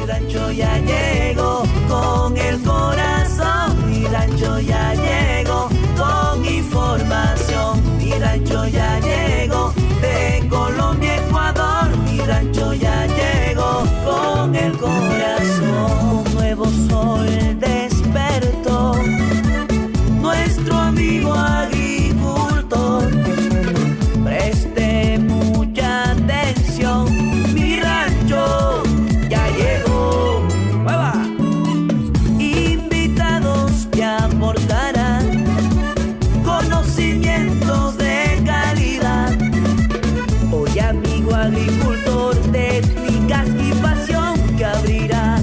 rancho ya llegó con el corazón. Mi rancho ya llegó con información. Mi rancho ya llegó de Colombia, Ecuador. Mi rancho ya llegó con el corazón. Un nuevo sol despertó nuestro amigo agricultor. Preste mucha atención, mi rancho ya llegó. ¡Mueva! Invitados que aportarán conocimientos de calidad. Hoy amigo agricultor, técnicas y pasión que abrirá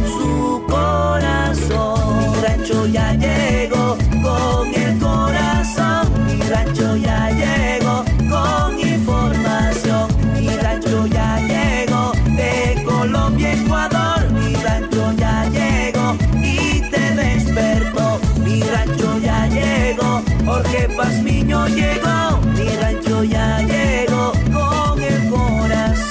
su corazón. Mi rancho ya llegó con el corazón. Mi rancho ya llegó con información. Mi rancho ya llegó de Colombia, Ecuador. Mi rancho ya llegó y te despertó. Mi rancho ya llegó, Jorge Pazmiño llegó. Mi rancho ya llegó con el corazón.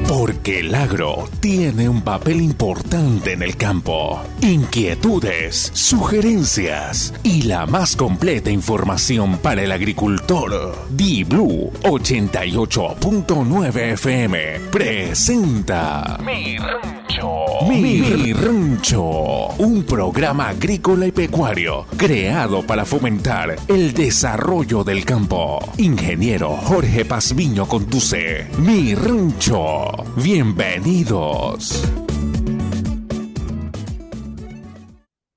Porque el agro tiene un papel importante en el campo. Inquietudes, sugerencias y la más completa información para el agricultor. Di-Blue 88.9 FM presenta Mi Rancho, un programa agrícola y pecuario creado para fomentar el desarrollo del campo. Ingeniero Jorge Pazmiño conduce Mi Rancho. Bienvenidos.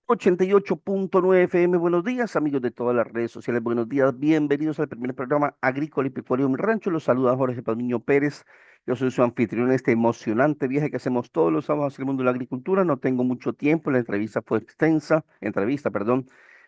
88.9 FM, buenos días amigos de todas las redes sociales, buenos días, bienvenidos al primer programa agrícola y pecuario Mi Rancho. Los saluda Jorge Pazmiño Pérez. Yo soy su anfitrión en este emocionante viaje que hacemos todos los sábados hacia el mundo de la agricultura. No tengo mucho tiempo, la entrevista fue extensa,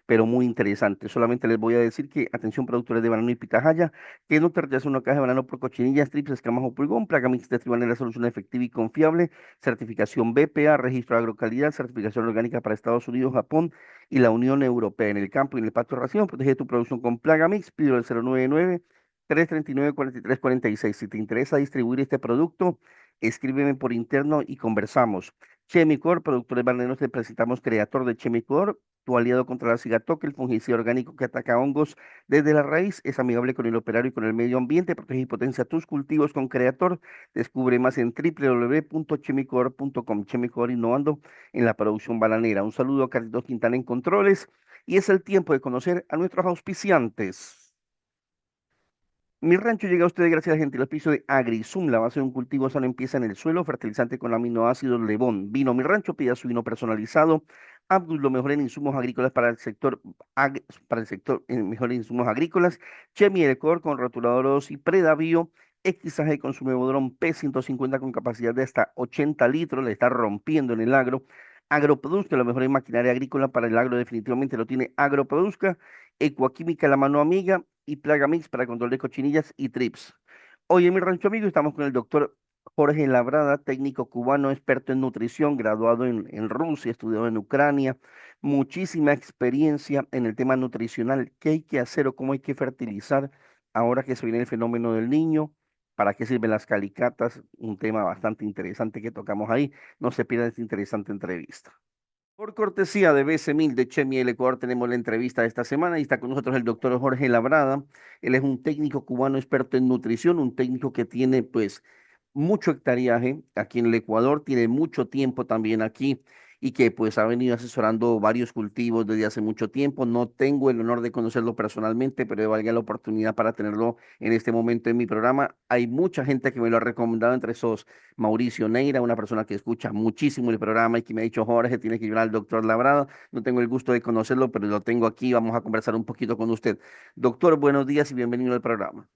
pero muy interesante. Solamente les voy a decir que, atención productores de banano y pitahaya, que no te rechaza una caja de banano por cochinillas, trips, escamas o pulgón. Plagamix de Triban es la solución efectiva y confiable. Certificación BPA, registro de agrocalidad, certificación orgánica para Estados Unidos, Japón y la Unión Europea. En el campo y en el pacto de ración, protege tu producción con Plagamix. Pídelo al 099-339-4346. Si te interesa distribuir este producto, escríbeme por interno y conversamos. Chemicor, productores bananeros, te presentamos Creator de Chemicor, tu aliado contra la cigatoca, el fungicida orgánico que ataca hongos desde la raíz, es amigable con el operario y con el medio ambiente, protege y potencia tus cultivos con Creator. Descubre más en www.chemicor.com. Chemicor, innovando en la producción bananera. Un saludo a Carlitos Quintana en controles, y es el tiempo de conocer a nuestros auspiciantes. Mi rancho llega a ustedes gracias al gentil auspicio de AgriZoom. La base de un cultivo sano empieza en el suelo, fertilizante con aminoácidos Levón. Vino Mi Rancho, pida su vino personalizado. Abdul, lo mejor en insumos agrícolas para el sector, mejor en insumos agrícolas. Chemi Elecor con rotuladores y Predavio. XAG con su Mevodron P150 con capacidad de hasta 80 litros, le está rompiendo en el agro. Agroproduzca, lo mejor en maquinaria agrícola para el agro, definitivamente lo tiene Agroproduzca. Ecuaquímica, la mano amiga, y Plagamix para control de cochinillas y trips. Hoy en Mi Rancho Amigo estamos con el doctor Jorge Labrada, técnico cubano, experto en nutrición, graduado en Rusia, estudiado en Ucrania, muchísima experiencia en el tema nutricional, qué hay que hacer o cómo hay que fertilizar ahora que se viene el fenómeno del niño, para qué sirven las calicatas, un tema bastante interesante que tocamos ahí. No se pierdan esta interesante entrevista. Por cortesía de BC1000 de Chemi El Ecuador, tenemos la entrevista de esta semana y está con nosotros el doctor Jorge Labrada. Él es un técnico cubano experto en nutrición, un técnico que tiene pues mucho hectariaje aquí en el Ecuador, tiene mucho tiempo también aquí y que pues ha venido asesorando varios cultivos desde hace mucho tiempo. No tengo el honor de conocerlo personalmente, pero valga la oportunidad para tenerlo en este momento en mi programa. Hay mucha gente que me lo ha recomendado, entre esos Mauricio Neira, una persona que escucha muchísimo el programa y que me ha dicho: Jorge, tiene que llevar al doctor Labrada. No tengo el gusto de conocerlo, pero lo tengo aquí. Vamos a conversar un poquito con usted. Doctor, buenos días y bienvenido al programa.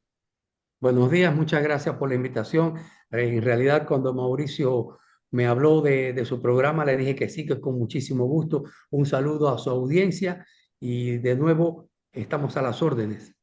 Buenos días, muchas gracias por la invitación. En realidad, cuando Mauricio me habló de su programa, le dije que sí, que con muchísimo gusto. Un saludo a su audiencia y de nuevo estamos a las órdenes.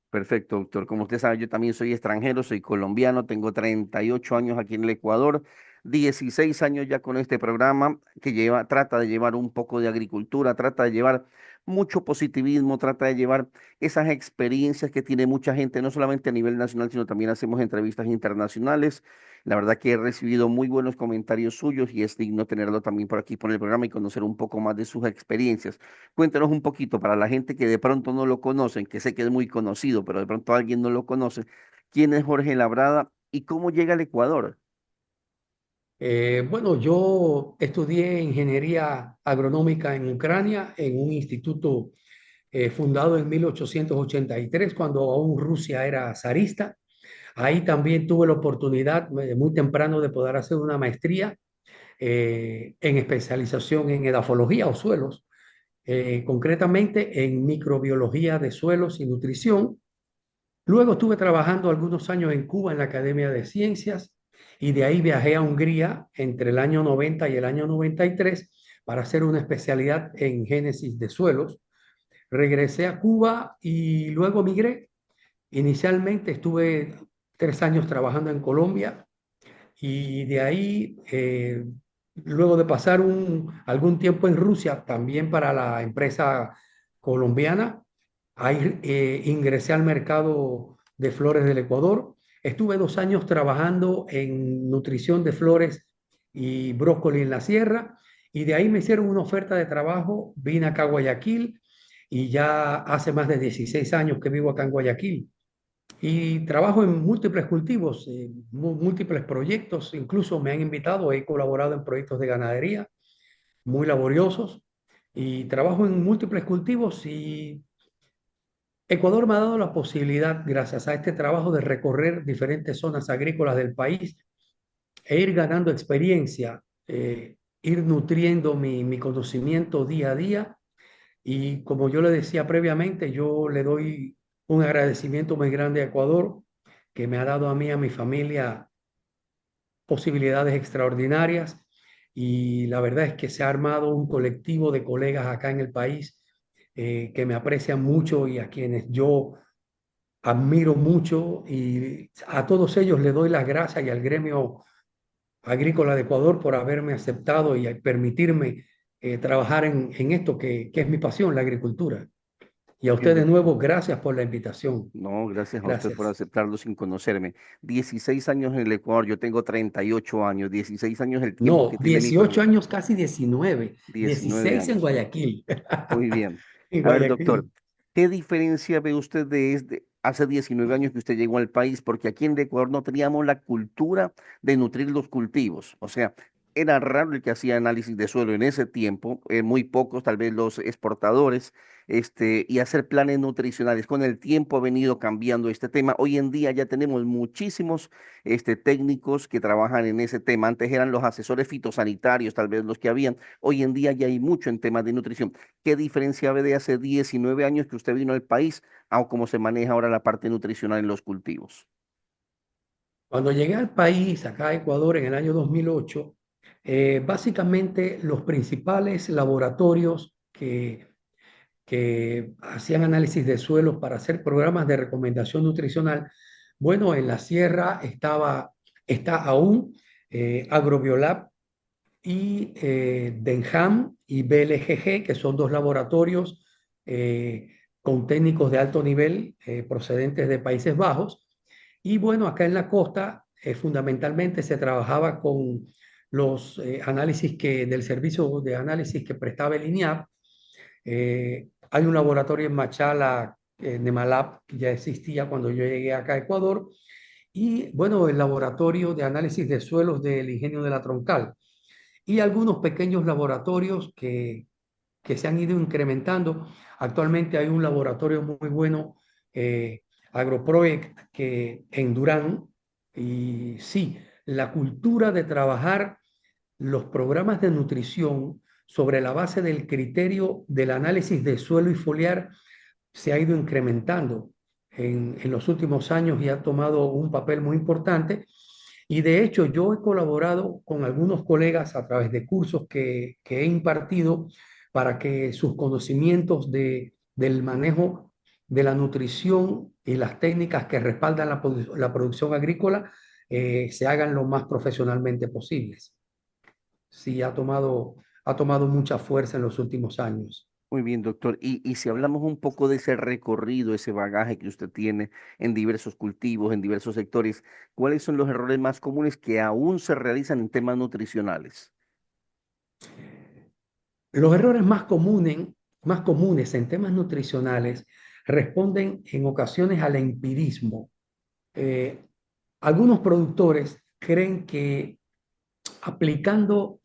Perfecto, doctor. Como usted sabe, yo también soy extranjero, soy colombiano, tengo 38 años aquí en el Ecuador, 16 años ya con este programa que trata de llevar un poco de agricultura, trata de llevar mucho positivismo, trata de llevar esas experiencias que tiene mucha gente, no solamente a nivel nacional, sino también hacemos entrevistas internacionales. La verdad que he recibido muy buenos comentarios suyos y es digno tenerlo también por aquí por el programa y conocer un poco más de sus experiencias. Cuéntanos un poquito para la gente que de pronto no lo conocen, que sé que es muy conocido, pero de pronto alguien no lo conoce. ¿Quién es Jorge Labrada y cómo llega al Ecuador? Bueno, yo estudié ingeniería agronómica en Ucrania, en un instituto fundado en 1883, cuando aún Rusia era zarista. Ahí también tuve la oportunidad muy temprano de poder hacer una maestría en especialización en edafología o suelos, concretamente en microbiología de suelos y nutrición. Luego estuve trabajando algunos años en Cuba en la Academia de Ciencias y de ahí viajé a Hungría entre el año 90 y el año 93 para hacer una especialidad en génesis de suelos. Regresé a Cuba y luego migré. Inicialmente estuve 3 años trabajando en Colombia y de ahí, luego de pasar algún tiempo en Rusia, también para la empresa colombiana, ahí ingresé al mercado de flores del Ecuador. Estuve 2 años trabajando en nutrición de flores y brócoli en la sierra y de ahí me hicieron una oferta de trabajo, vine acá a Guayaquil y ya hace más de 16 años que vivo acá en Guayaquil. Y trabajo en múltiples cultivos, múltiples proyectos, incluso me han invitado, he colaborado en proyectos de ganadería muy laboriosos y trabajo en múltiples cultivos y Ecuador me ha dado la posibilidad, gracias a este trabajo, de recorrer diferentes zonas agrícolas del país e ir ganando experiencia, ir nutriendo mi conocimiento día a día y como yo le decía previamente, yo le doy un agradecimiento muy grande a Ecuador, que me ha dado a mí, a mi familia, posibilidades extraordinarias. Y la verdad es que se ha armado un colectivo de colegas acá en el país que me aprecian mucho y a quienes yo admiro mucho. Y a todos ellos le doy las gracias y al gremio agrícola de Ecuador por haberme aceptado y permitirme trabajar en esto que es mi pasión, la agricultura. Y a Bien, usted de nuevo, gracias por la invitación. no, gracias a usted por Gracias. aceptarlo sin conocerme. 16 años en el Ecuador, yo tengo 38 años, 16 años el tiempo que No, tiene mi 18 familia, años, casi 19. 19 16 en años. Guayaquil. Muy bien. En A ver, doctor, Guayaquil. ¿qué diferencia ve usted hace 19 años que usted llegó al país? Porque aquí en el Ecuador no teníamos la cultura de nutrir los cultivos. O sea, era raro el que hacía análisis de suelo en ese tiempo, muy pocos, tal vez los exportadores, y hacer planes nutricionales. Con el tiempo ha venido cambiando este tema. Hoy en día ya tenemos muchísimos técnicos que trabajan en ese tema. Antes eran los asesores fitosanitarios, tal vez los que habían. Hoy en día ya hay mucho en temas de nutrición. ¿Qué diferencia ve de hace 19 años que usted vino al país a cómo se maneja ahora la parte nutricional en los cultivos? Cuando llegué al país, acá a Ecuador, en el año 2008, básicamente los principales laboratorios que hacían análisis de suelos para hacer programas de recomendación nutricional, bueno, en la sierra está aún Agrobiolab y Denham y BLGG, que son dos laboratorios con técnicos de alto nivel procedentes de Países Bajos. Y bueno, acá en la costa fundamentalmente se trabajaba con los análisis del servicio de análisis que prestaba el INIAP. Hay un laboratorio en Machala, Nemalab, que ya existía cuando yo llegué acá a Ecuador. Y bueno, el laboratorio de análisis de suelos del Ingenio de la Troncal y algunos pequeños laboratorios que se han ido incrementando. Actualmente hay un laboratorio muy bueno, AgroProект, que en Durán, y sí, la cultura de trabajar los programas de nutrición sobre la base del criterio del análisis de suelo y foliar se ha ido incrementando en los últimos años y ha tomado un papel muy importante. Y de hecho, yo he colaborado con algunos colegas a través de cursos que he impartido para que sus conocimientos del manejo de la nutrición y las técnicas que respaldan la producción agrícola se hagan lo más profesionalmente posibles. Sí, ha tomado mucha fuerza en los últimos años. Muy bien, doctor. Y si hablamos un poco de ese recorrido, ese bagaje que usted tiene en diversos cultivos, en diversos sectores, ¿cuáles son los errores más comunes que aún se realizan en temas nutricionales? Los errores más comunes en temas nutricionales responden en ocasiones al empirismo. Eh, Algunos productores creen que aplicando,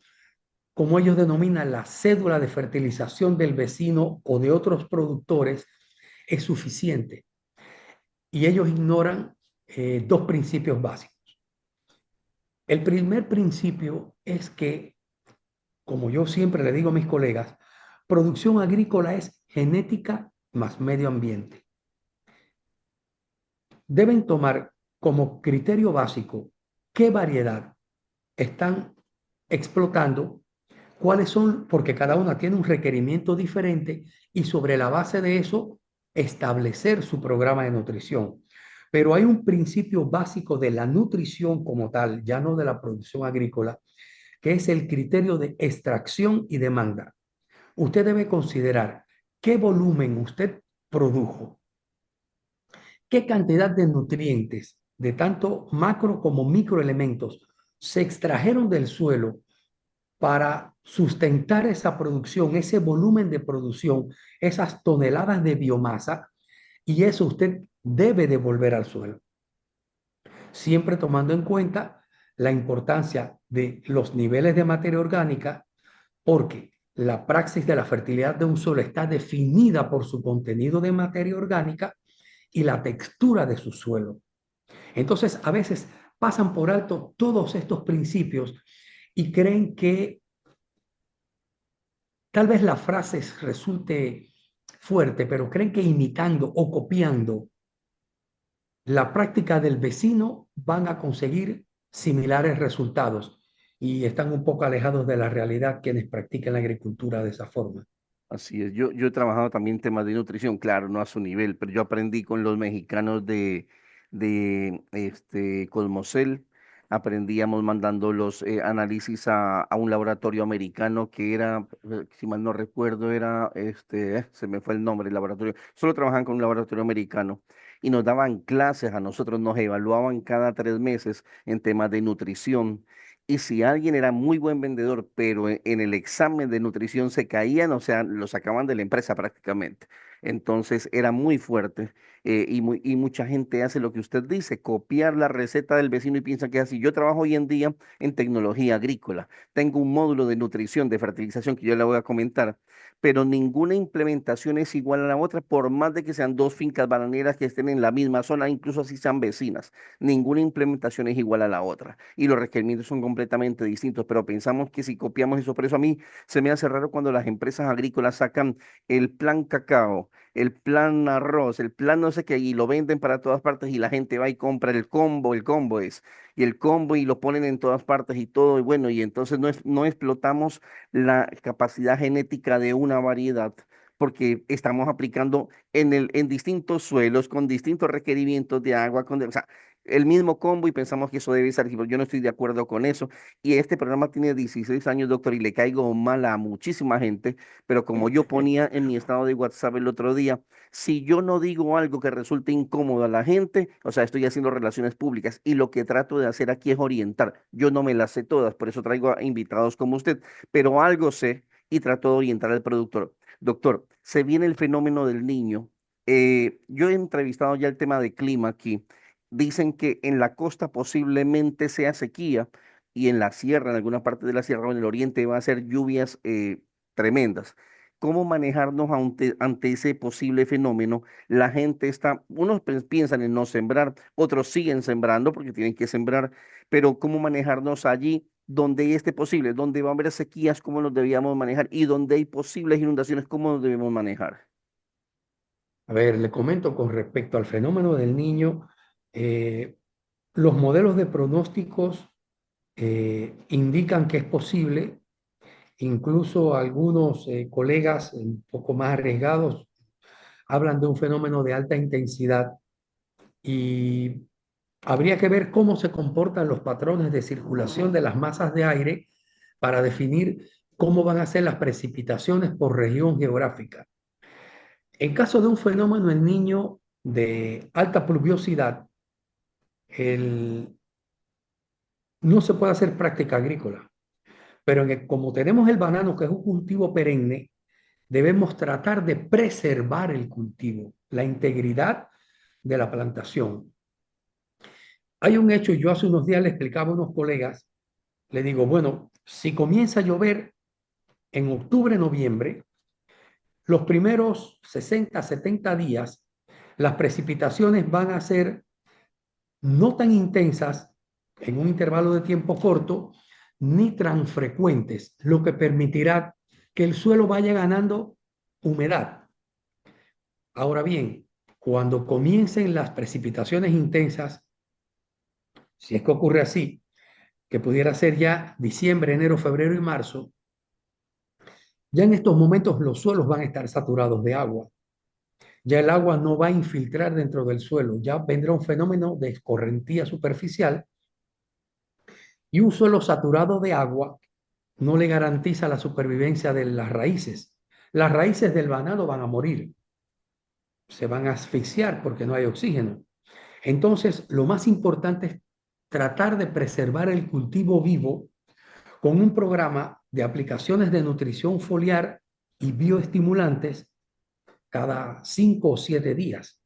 como ellos denominan, la cédula de fertilización del vecino o de otros productores es suficiente. Y ellos ignoran dos principios básicos. El primer principio es que, como yo siempre le digo a mis colegas, producción agrícola es genética más medio ambiente. Deben tomar como criterio básico qué variedad están explotando, cuáles son, porque cada una tiene un requerimiento diferente y sobre la base de eso establecer su programa de nutrición. Pero hay un principio básico de la nutrición como tal, ya no de la producción agrícola, que es el criterio de extracción y demanda. Usted debe considerar qué volumen usted produjo, qué cantidad de nutrientes, de tanto macro como microelementos, se extrajeron del suelo para sustentar esa producción, ese volumen de producción, esas toneladas de biomasa, y eso usted debe devolver al suelo, siempre tomando en cuenta la importancia de los niveles de materia orgánica, porque la praxis de la fertilidad de un suelo está definida por su contenido de materia orgánica y la textura de su suelo. Entonces, a veces pasan por alto todos estos principios y creen que tal vez la frase resulte fuerte, pero creen que imitando o copiando la práctica del vecino van a conseguir similares resultados y están un poco alejados de la realidad quienes practican la agricultura de esa forma. Así es, yo he trabajado también temas de nutrición, claro, no a su nivel, pero yo aprendí con los mexicanos de Cosmocel, aprendíamos mandando los análisis a un laboratorio americano que era, si mal no recuerdo, se me fue el nombre del laboratorio, solo trabajaban con un laboratorio americano y nos daban clases, a nosotros nos evaluaban cada 3 meses en temas de nutrición. Y si alguien era muy buen vendedor, pero en el examen de nutrición se caían, o sea, lo sacaban de la empresa prácticamente. Entonces era muy fuerte y mucha gente hace lo que usted dice, copiar la receta del vecino y piensa que es así. Yo trabajo hoy en día en tecnología agrícola. Tengo un módulo de nutrición, de fertilización que yo le voy a comentar, pero ninguna implementación es igual a la otra, por más de que sean dos fincas bananeras que estén en la misma zona, incluso si sean vecinas. Ninguna implementación es igual a la otra y los requerimientos son completamente distintos, pero pensamos que si copiamos eso, por eso a mí se me hace raro cuando las empresas agrícolas sacan el plan cacao, el plan arroz, el plan no sé qué, y lo venden para todas partes y la gente va y compra el combo es, y el combo y lo ponen en todas partes y todo, y bueno, y entonces no explotamos la capacidad genética de una variedad porque estamos aplicando en distintos suelos, con distintos requerimientos de agua, o sea, el mismo combo y pensamos que eso debe ser así, pero yo no estoy de acuerdo con eso. Y este programa tiene 16 años, doctor, y le caigo mal a muchísima gente, pero como yo ponía en mi estado de WhatsApp el otro día, si yo no digo algo que resulte incómodo a la gente, o sea, estoy haciendo relaciones públicas y lo que trato de hacer aquí es orientar. Yo no me las sé todas, por eso traigo a invitados como usted, pero algo sé y trato de orientar al productor. Doctor, se viene el fenómeno del niño. Yo he entrevistado ya el tema de clima aquí. Dicen que en la costa posiblemente sea sequía y en la sierra, en alguna parte de la sierra o en el oriente va a ser lluvias tremendas. ¿Cómo manejarnos ante ese posible fenómeno? La gente está, unos piensan en no sembrar, otros siguen sembrando porque tienen que sembrar, pero ¿cómo manejarnos allí donde esté posible, donde va a haber sequías, cómo nos debíamos manejar y donde hay posibles inundaciones, cómo nos debemos manejar? A ver, le comento con respecto al fenómeno del niño, eh, los modelos de pronósticos indican que es posible, incluso algunos colegas un poco más arriesgados hablan de un fenómeno de alta intensidad y habría que ver cómo se comportan los patrones de circulación de las masas de aire para definir cómo van a ser las precipitaciones por región geográfica. En caso de un fenómeno El Niño de alta pluviosidad, no se puede hacer práctica agrícola, pero como tenemos el banano, que es un cultivo perenne, debemos tratar de preservar el cultivo, la integridad de la plantación. Hay un hecho, yo hace unos días le explicaba a unos colegas, le digo, bueno, si comienza a llover en octubre, noviembre, los primeros 60, 70 días, las precipitaciones van a ser no tan intensas en un intervalo de tiempo corto, ni tan frecuentes, lo que permitirá que el suelo vaya ganando humedad. Ahora bien, cuando comiencen las precipitaciones intensas, si es que ocurre así, que pudiera ser ya diciembre, enero, febrero y marzo, ya en estos momentos los suelos van a estar saturados de agua. Ya el agua no va a infiltrar dentro del suelo, ya vendrá un fenómeno de escorrentía superficial y un suelo saturado de agua no le garantiza la supervivencia de las raíces. Las raíces del banano van a morir, se van a asfixiar porque no hay oxígeno. Entonces, lo más importante es tratar de preservar el cultivo vivo con un programa de aplicaciones de nutrición foliar y bioestimulantes cada 5 o 7 días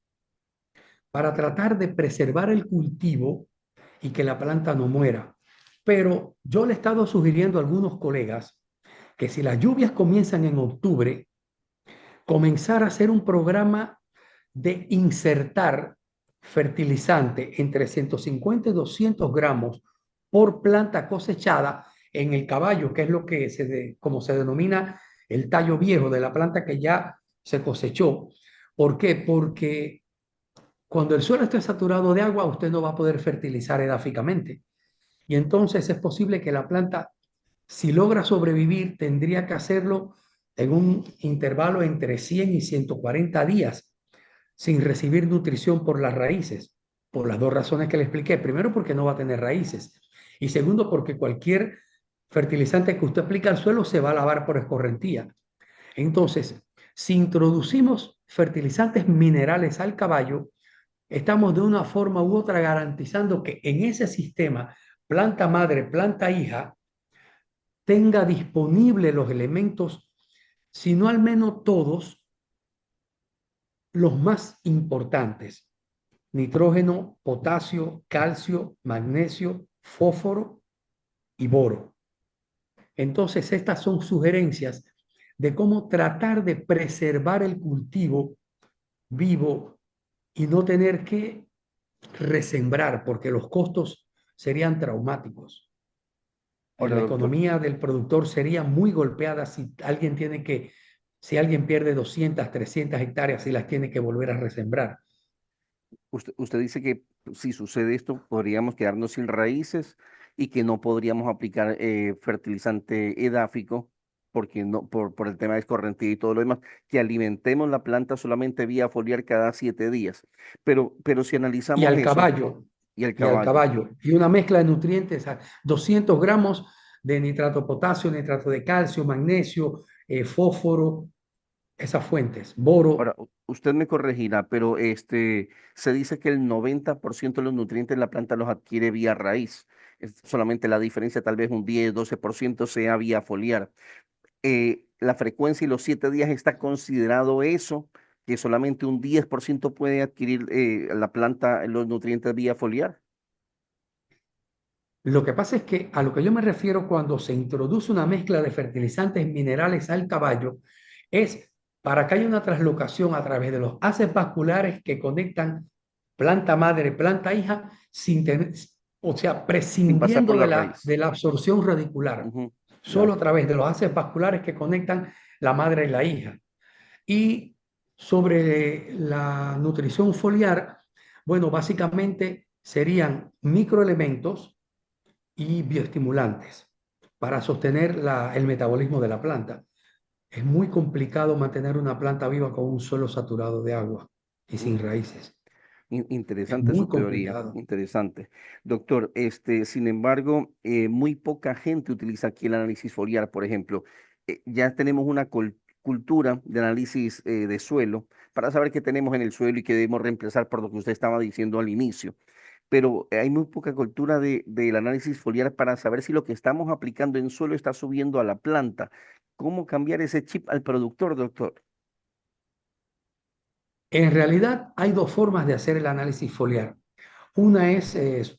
para tratar de preservar el cultivo y que la planta no muera. Pero yo le he estado sugiriendo a algunos colegas que si las lluvias comienzan en octubre, comenzar a hacer un programa de insertar fertilizante entre 150 y 200 gramos por planta cosechada en el caballo, que es lo que como se denomina el tallo viejo de la planta que ya se cosechó. ¿Por qué? Porque cuando el suelo esté saturado de agua, usted no va a poder fertilizar edáficamente. Y entonces es posible que la planta, si logra sobrevivir, tendría que hacerlo en un intervalo entre 100 y 140 días sin recibir nutrición por las raíces, por las dos razones que le expliqué. Primero, porque no va a tener raíces. Y segundo, porque cualquier fertilizante que usted aplique al suelo se va a lavar por escorrentía. Entonces, si introducimos fertilizantes minerales al caballo, estamos de una forma u otra garantizando que en ese sistema, planta madre, planta hija, tenga disponible los elementos, si no al menos todos, los más importantes: nitrógeno, potasio, calcio, magnesio, fósforo y boro. Entonces, estas son sugerencias de cómo tratar de preservar el cultivo vivo y no tener que resembrar, porque los costos serían traumáticos. Ahora, La doctor, economía del productor sería muy golpeada si alguien pierde 200, 300 hectáreas y las tiene que volver a resembrar. usted dice que si sucede esto, podríamos quedarnos sin raíces y que no podríamos aplicar fertilizante edáfico porque no, por el tema de escorrentía y todo lo demás, que alimentemos la planta solamente vía foliar cada 7 días. Pero si Y analizamos al eso, caballo, y el y al caballo, caballo, y una mezcla de nutrientes, 200 gramos de nitrato de potasio, nitrato de calcio, magnesio, fósforo, esas fuentes, boro. ahora, usted me corregirá, pero se dice que el 90% de los nutrientes la planta los adquiere vía raíz. Es solamente la diferencia, tal vez un 10, 12% sea vía foliar. La frecuencia y los 7 días está considerado eso, que solamente un 10% puede adquirir la planta los nutrientes vía foliar. Lo que pasa es que a lo que yo me refiero cuando se introduce una mezcla de fertilizantes minerales al caballo es para que haya una translocación a través de los haces vasculares que conectan planta madre, planta hija, sin tener, o sea, Sin pasar por prescindiendo la raíz. de la absorción radicular, Ujú, solo ya. a través de los haces vasculares que conectan la madre y la hija. Y sobre la nutrición foliar, bueno, básicamente serían microelementos y bioestimulantes para sostener el metabolismo de la planta. Es muy complicado mantener una planta viva con un suelo saturado de agua y sin raíces. Es Interesante muy su teoría, complicado. interesante. Doctor, sin embargo, muy poca gente utiliza aquí el análisis foliar, por ejemplo. Ya tenemos una cultura de análisis de suelo para saber qué tenemos en el suelo y qué debemos reemplazar por lo que usted estaba diciendo al inicio. Pero hay muy poca cultura del análisis foliar para saber si lo que estamos aplicando en suelo está subiendo a la planta. ¿Cómo cambiar ese chip al productor, doctor? En realidad hay dos formas de hacer el análisis foliar. Una es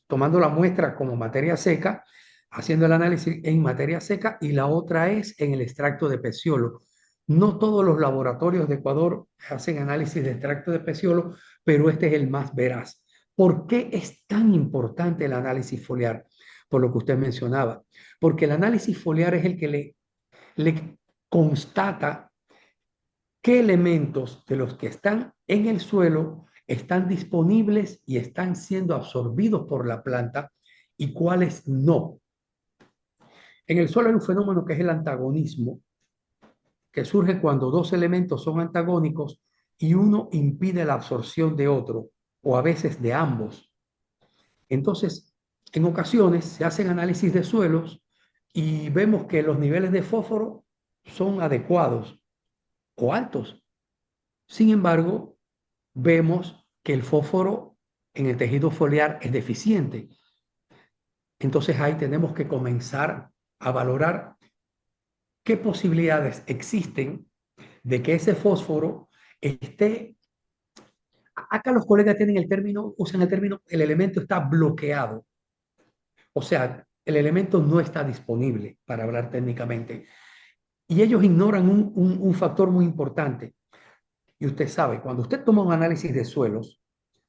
tomando la muestra como materia seca, haciendo el análisis en materia seca, y la otra es en el extracto de peciolo. No todos los laboratorios de Ecuador hacen análisis de extracto de peciolo, pero este es el más veraz. ¿Por qué es tan importante el análisis foliar? Por lo que usted mencionaba. Porque el análisis foliar es el que le constata qué elementos de los que están en el suelo están disponibles y están siendo absorbidos por la planta y cuáles no. En el suelo hay un fenómeno que es el antagonismo, que surge cuando dos elementos son antagónicos y uno impide la absorción de otro, o a veces de ambos. Entonces, en ocasiones se hacen análisis de suelos y vemos que los niveles de fósforo son adecuados o altos. Sin embargo, vemos que el fósforo en el tejido foliar es deficiente. Entonces ahí tenemos que comenzar a valorar qué posibilidades existen de que ese fósforo esté, acá los colegas tienen el término, usan el término, el elemento está bloqueado. O sea, el elemento no está disponible, para hablar técnicamente. Y ellos ignoran un factor muy importante. Y usted sabe, cuando usted toma un análisis de suelos,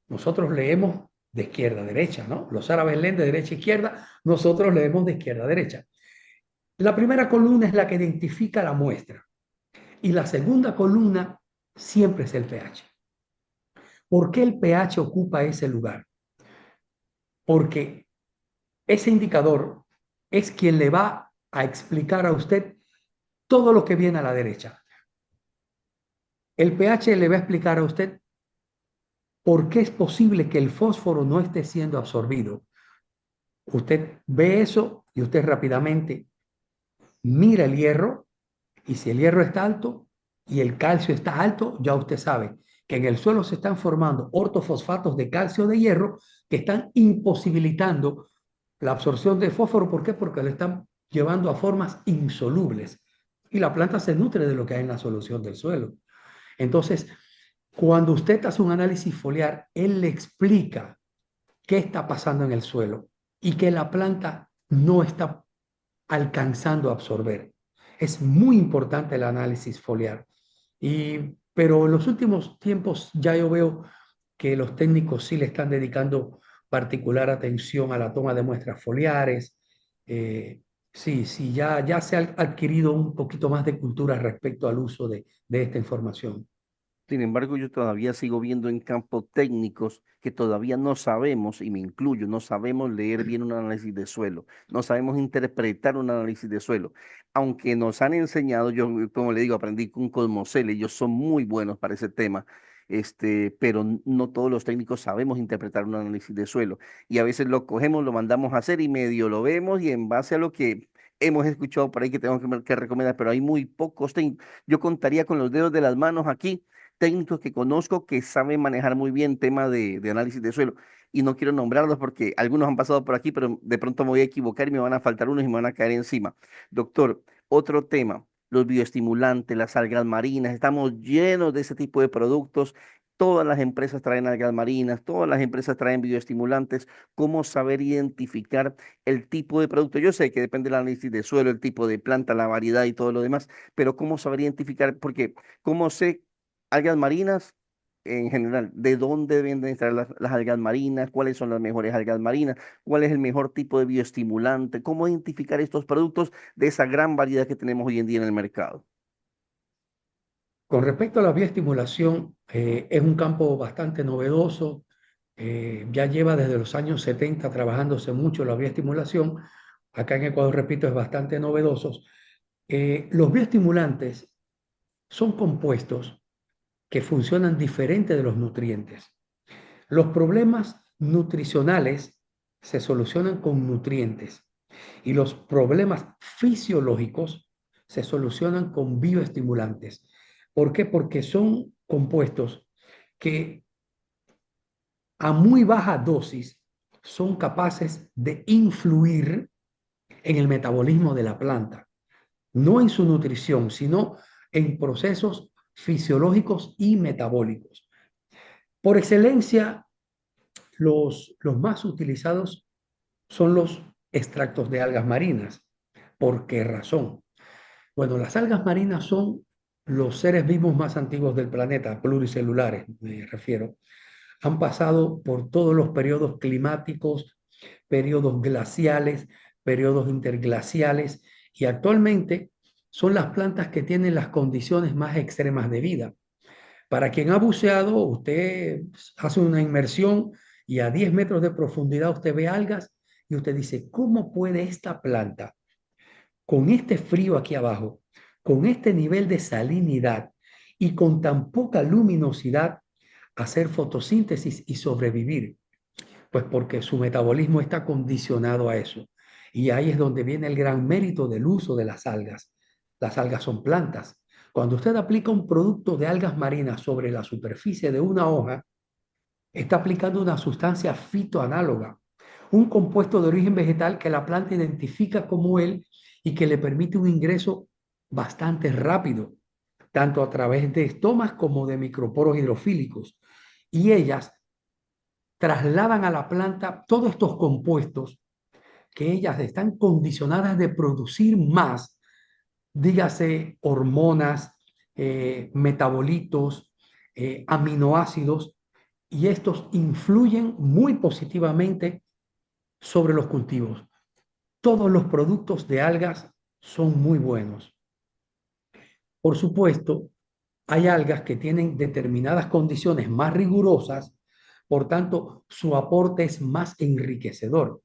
nosotros leemos de izquierda a derecha, ¿no? Los árabes leen de derecha a izquierda, nosotros leemos de izquierda a derecha. La primera columna es la que identifica la muestra y la segunda columna siempre es el pH. ¿Por qué el pH ocupa ese lugar? Porque ese indicador es quien le va a explicar a usted todo lo que viene a la derecha. El pH le va a explicar a usted por qué es posible que el fósforo no esté siendo absorbido. Usted ve eso y usted rápidamente mira el hierro, y si el hierro está alto y el calcio está alto, ya usted sabe que en el suelo se están formando ortofosfatos de calcio o de hierro que están imposibilitando la absorción de fósforo. ¿Por qué? Porque lo están llevando a formas insolubles y la planta se nutre de lo que hay en la solución del suelo. Entonces, cuando usted hace un análisis foliar, él le explica qué está pasando en el suelo y que la planta no está alcanzando a absorber. Es muy importante el análisis foliar. Pero en los últimos tiempos ya yo veo que los técnicos sí le están dedicando particular atención a la toma de muestras foliares. Sí, ya se ha adquirido un poquito más de cultura respecto al uso de esta información. Sin embargo, yo todavía sigo viendo en campo técnicos que todavía no sabemos, y me incluyo, no sabemos leer bien un análisis de suelo, no sabemos interpretar un análisis de suelo. Aunque nos han enseñado, yo como le digo, aprendí con Cosmocel, ellos son muy buenos para ese tema, pero no todos los técnicos sabemos interpretar un análisis de suelo. Y a veces lo cogemos, lo mandamos a hacer y medio lo vemos y en base a lo que hemos escuchado por ahí que tenemos que recomendar, pero hay muy pocos técnicos. Yo contaría con los dedos de las manos aquí técnicos que conozco que saben manejar muy bien tema de análisis de suelo. Y no quiero nombrarlos porque algunos han pasado por aquí, pero de pronto me voy a equivocar y me van a faltar unos y me van a caer encima. Doctor, otro tema, los bioestimulantes, las algas marinas, estamos llenos de ese tipo de productos. Todas las empresas traen algas marinas, todas las empresas traen bioestimulantes. ¿Cómo saber identificar el tipo de producto? Yo sé que depende del análisis de suelo, el tipo de planta, la variedad y todo lo demás, pero ¿cómo saber identificar? Porque, ¿cómo sé algas marinas en general? ¿De dónde deben de extraer las algas marinas? ¿Cuáles son las mejores algas marinas? ¿Cuál es el mejor tipo de bioestimulante? ¿Cómo identificar estos productos de esa gran variedad que tenemos hoy en día en el mercado? Con respecto a la bioestimulación, es un campo bastante novedoso. Ya lleva desde los años 70 trabajándose mucho la bioestimulación. Acá en Ecuador, repito, es bastante novedoso. Los bioestimulantes son compuestos que funcionan diferente de los nutrientes. Los problemas nutricionales se solucionan con nutrientes y los problemas fisiológicos se solucionan con bioestimulantes. ¿Por qué? Porque son compuestos que a muy baja dosis son capaces de influir en el metabolismo de la planta, no en su nutrición, sino en procesos fisiológicos y metabólicos. Por excelencia, los más utilizados son los extractos de algas marinas. ¿Por qué razón? Bueno, las algas marinas son los seres vivos más antiguos del planeta, pluricelulares me refiero. Han pasado por todos los periodos climáticos, periodos glaciales, periodos interglaciales y actualmente son las plantas que tienen las condiciones más extremas de vida. Para quien ha buceado, usted hace una inmersión y a 10 metros de profundidad usted ve algas y usted dice, ¿cómo puede esta planta, con este frío aquí abajo, con este nivel de salinidad y con tan poca luminosidad, hacer fotosíntesis y sobrevivir? Pues porque su metabolismo está condicionado a eso. Y ahí es donde viene el gran mérito del uso de las algas. Las algas son plantas. Cuando usted aplica un producto de algas marinas sobre la superficie de una hoja, está aplicando una sustancia fitoanáloga, un compuesto de origen vegetal que la planta identifica como él y que le permite un ingreso bastante rápido, tanto a través de estomas como de microporos hidrofílicos. Y ellas trasladan a la planta todos estos compuestos que ellas están condicionadas de producir más, dígase hormonas, metabolitos, aminoácidos, y estos influyen muy positivamente sobre los cultivos. Todos los productos de algas son muy buenos. Por supuesto, hay algas que tienen determinadas condiciones más rigurosas, por tanto, su aporte es más enriquecedor.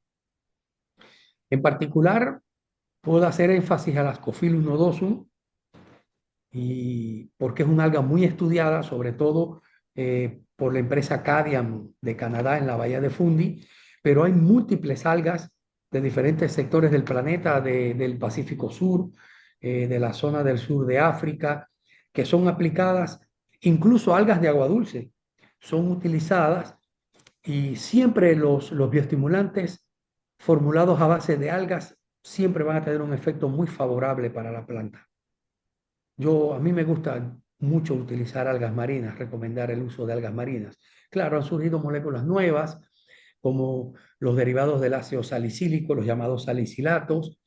En particular, puedo hacer énfasis a la Scophilus nodosum, y porque es una alga muy estudiada, sobre todo por la empresa Cadiam de Canadá en la bahía de Fundy, pero hay múltiples algas de diferentes sectores del planeta, del Pacífico Sur, de la zona del sur de África, que son aplicadas, incluso algas de agua dulce, son utilizadas y siempre los bioestimulantes formulados a base de algas siempre van a tener un efecto muy favorable para la planta. A mí me gusta mucho utilizar algas marinas, recomendar el uso de algas marinas. Claro, han surgido moléculas nuevas, como los derivados del ácido salicílico, los llamados salicilatos,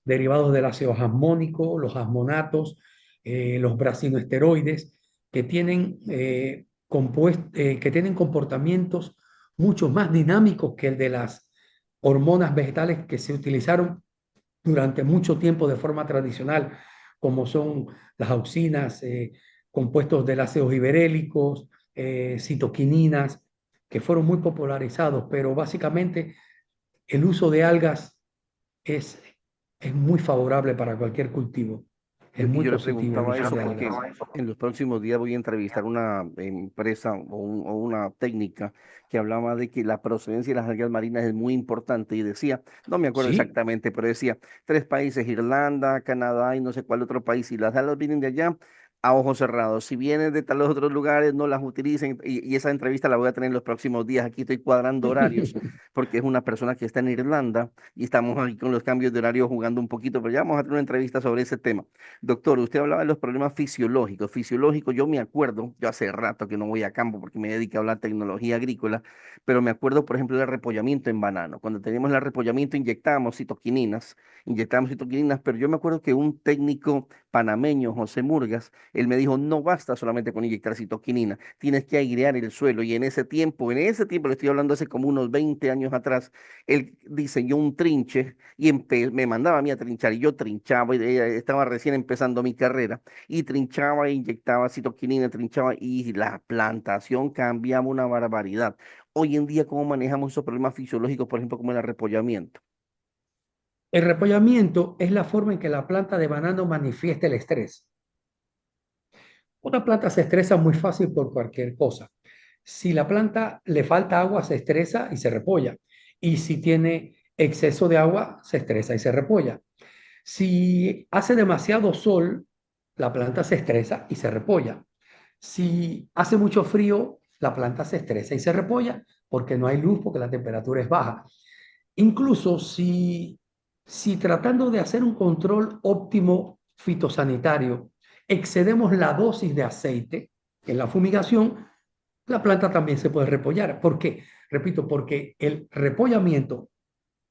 derivados del ácido jasmónico, los jasmonatos, los brasinoesteroides, que tienen, que tienen comportamientos mucho más dinámicos que el de las hormonas vegetales que se utilizaron durante mucho tiempo de forma tradicional, como son las auxinas, compuestos de ácidos iberélicos, citoquininas, que fueron muy popularizados, pero básicamente el uso de algas es, es muy favorable para cualquier cultivo. Es muy Yo le positivo el preguntaba uso eso de porque algas. en los próximos días voy a entrevistar una empresa o una técnica que hablaba de que la procedencia de las algas marinas es muy importante y decía, no me acuerdo Sí, exactamente, pero decía, tres países, Irlanda, Canadá y no sé cuál otro país, y las algas vienen de allá a ojos cerrados. Si vienen de tales otros lugares, no las utilicen. Y esa entrevista la voy a tener en los próximos días. Aquí estoy cuadrando horarios porque es una persona que está en Irlanda y estamos aquí con los cambios de horario jugando un poquito, pero ya vamos a tener una entrevista sobre ese tema. Doctor, usted hablaba de los problemas fisiológicos. Fisiológicos, yo me acuerdo, yo hace rato que no voy a campo porque me dedico a hablar tecnología agrícola, pero me acuerdo, por ejemplo, del repollamiento en banano. Cuando teníamos el repollamiento inyectábamos citoquininas, pero yo me acuerdo que un técnico panameño, José Murgas, él me dijo, no basta solamente con inyectar citoquinina, tienes que airear el suelo. Y en ese tiempo, le estoy hablando hace como unos 20 años atrás, él diseñó un trinche y me mandaba a mí a trinchar y yo trinchaba, y estaba recién empezando mi carrera y trinchaba e inyectaba citoquinina, trinchaba y la plantación cambiaba una barbaridad. Hoy en día, ¿cómo manejamos esos problemas fisiológicos, por ejemplo, como el arrepollamiento? el repollamiento es la forma en que la planta de banano manifiesta el estrés. Una planta se estresa muy fácil por cualquier cosa. Si la planta le falta agua, se estresa y se repolla. Y si tiene exceso de agua, se estresa y se repolla. Si hace demasiado sol, la planta se estresa y se repolla. Si hace mucho frío, la planta se estresa y se repolla porque no hay luz, porque la temperatura es baja. Incluso si tratando de hacer un control óptimo fitosanitario, excedemos la dosis de aceite en la fumigación, la planta también se puede repollar. ¿Por qué? Repito, porque el repollamiento,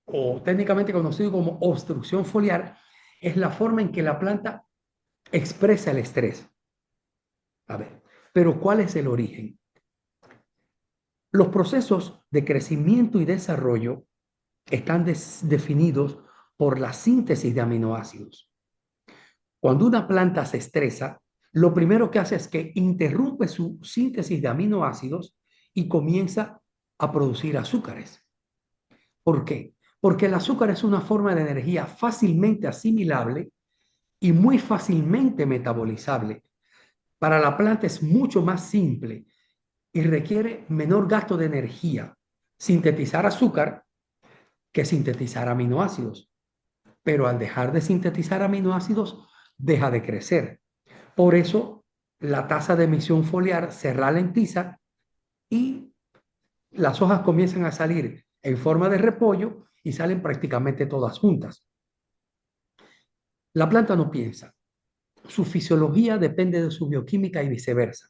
o técnicamente conocido como obstrucción foliar, es la forma en que la planta expresa el estrés. A ver, pero ¿cuál es el origen? Los procesos de crecimiento y desarrollo están definidos por la síntesis de aminoácidos. Cuando una planta se estresa, lo primero que hace es que interrumpe su síntesis de aminoácidos y comienza a producir azúcares. ¿Por qué? Porque el azúcar es una forma de energía fácilmente asimilable y muy fácilmente metabolizable. Para la planta es mucho más simple y requiere menor gasto de energía sintetizar azúcar que sintetizar aminoácidos. Pero al dejar de sintetizar aminoácidos, deja de crecer. Por eso, la tasa de emisión foliar se ralentiza y las hojas comienzan a salir en forma de repollo y salen prácticamente todas juntas. La planta no piensa. Su fisiología depende de su bioquímica y viceversa.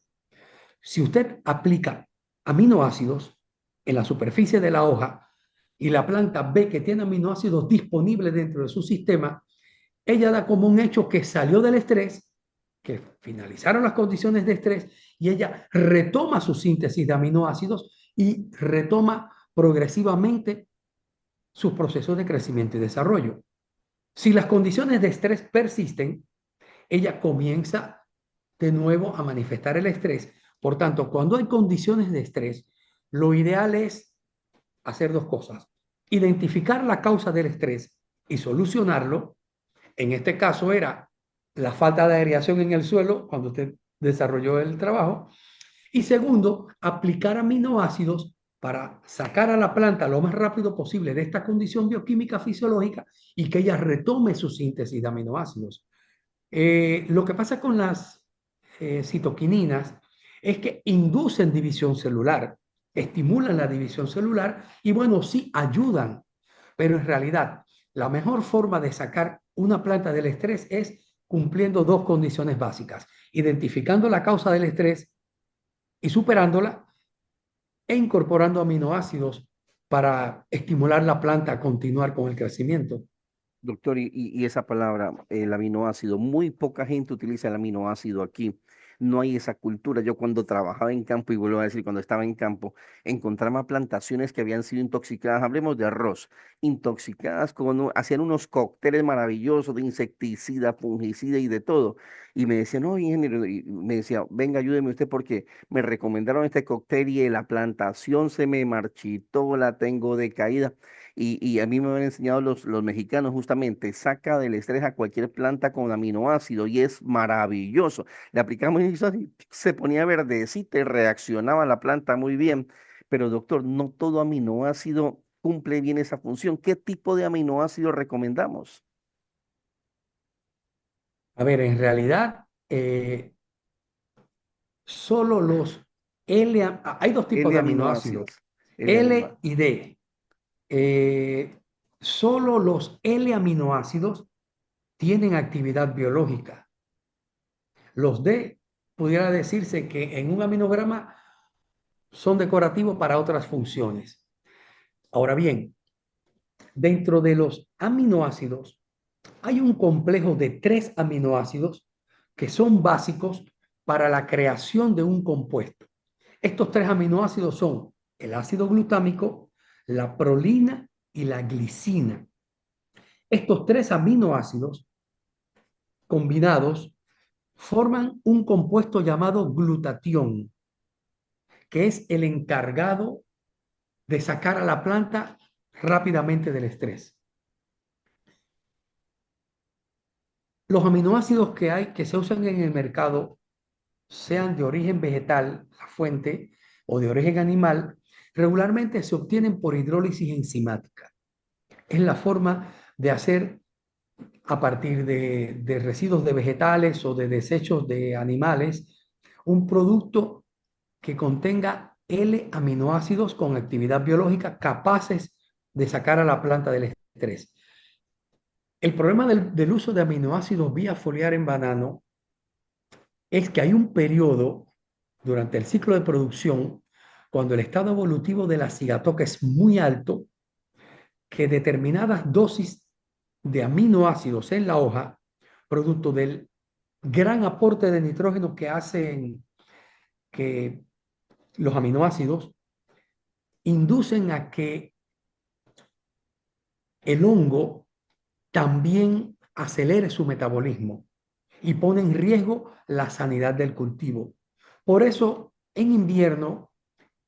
Si usted aplica aminoácidos en la superficie de la hoja y la planta ve que tiene aminoácidos disponibles dentro de su sistema, ella da como un hecho que salió del estrés, que finalizaron las condiciones de estrés y ella retoma su síntesis de aminoácidos y retoma progresivamente sus procesos de crecimiento y desarrollo. Si las condiciones de estrés persisten, ella comienza de nuevo a manifestar el estrés. Por tanto, cuando hay condiciones de estrés, lo ideal es hacer dos cosas: identificar la causa del estrés y solucionarlo. En este caso era la falta de aireación en el suelo cuando usted desarrolló el trabajo. Y segundo, aplicar aminoácidos para sacar a la planta lo más rápido posible de esta condición bioquímica fisiológica y que ella retome su síntesis de aminoácidos. Lo que pasa con las citoquininas es que inducen división celular, estimulan la división celular y bueno, sí ayudan, pero en realidad la mejor forma de sacar una planta del estrés es cumpliendo dos condiciones básicas: identificando la causa del estrés y superándola, e incorporando aminoácidos para estimular la planta a continuar con el crecimiento. Doctor, y esa palabra, el aminoácido, muy poca gente utiliza el aminoácido aquí. No hay esa cultura. Yo cuando trabajaba en campo, y vuelvo a decir, cuando estaba en campo, encontraba plantaciones que habían sido intoxicadas, hablemos de arroz, intoxicadas hacían unos cócteles maravillosos de insecticida, fungicida y de todo. Y me decían, no, ingeniero, y me decía, venga, ayúdeme usted porque me recomendaron este cóctel y la plantación se me marchitó, la tengo decaída. Y a mí me han enseñado los mexicanos justamente, saca del estrés a cualquier planta con aminoácido y es maravilloso. Le aplicamos y se ponía verdecita y reaccionaba la planta muy bien. Pero doctor, no todo aminoácido cumple bien esa función. ¿Qué tipo de aminoácido recomendamos? A ver, en realidad, solo los hay dos tipos de aminoácidos, L-aminoácidos. L L-aminoácidos. y D. Eh, Solo los L-aminoácidos tienen actividad biológica. Los D, pudiera decirse que en un aminograma son decorativos para otras funciones. Ahora bien, dentro de los aminoácidos hay un complejo de 3 aminoácidos que son básicos para la creación de un compuesto. Estos 3 aminoácidos son el ácido glutámico, la prolina y la glicina. Estos 3 aminoácidos combinados forman un compuesto llamado glutatión, que es el encargado de sacar a la planta rápidamente del estrés. Los aminoácidos que se usan en el mercado sean de origen vegetal, la fuente, o de origen animal, regularmente se obtienen por hidrólisis enzimática. Es la forma de hacer a partir de residuos de vegetales o de desechos de animales un producto que contenga L-aminoácidos con actividad biológica capaces de sacar a la planta del estrés. El problema del uso de aminoácidos vía foliar en banano es que hay un periodo durante el ciclo de producción, cuando el estado evolutivo de la cigatoca es muy alto, que determinadas dosis de aminoácidos en la hoja, producto del gran aporte de nitrógeno que hacen que los aminoácidos, inducen a que el hongo también acelere su metabolismo y pone en riesgo la sanidad del cultivo. Por eso, en invierno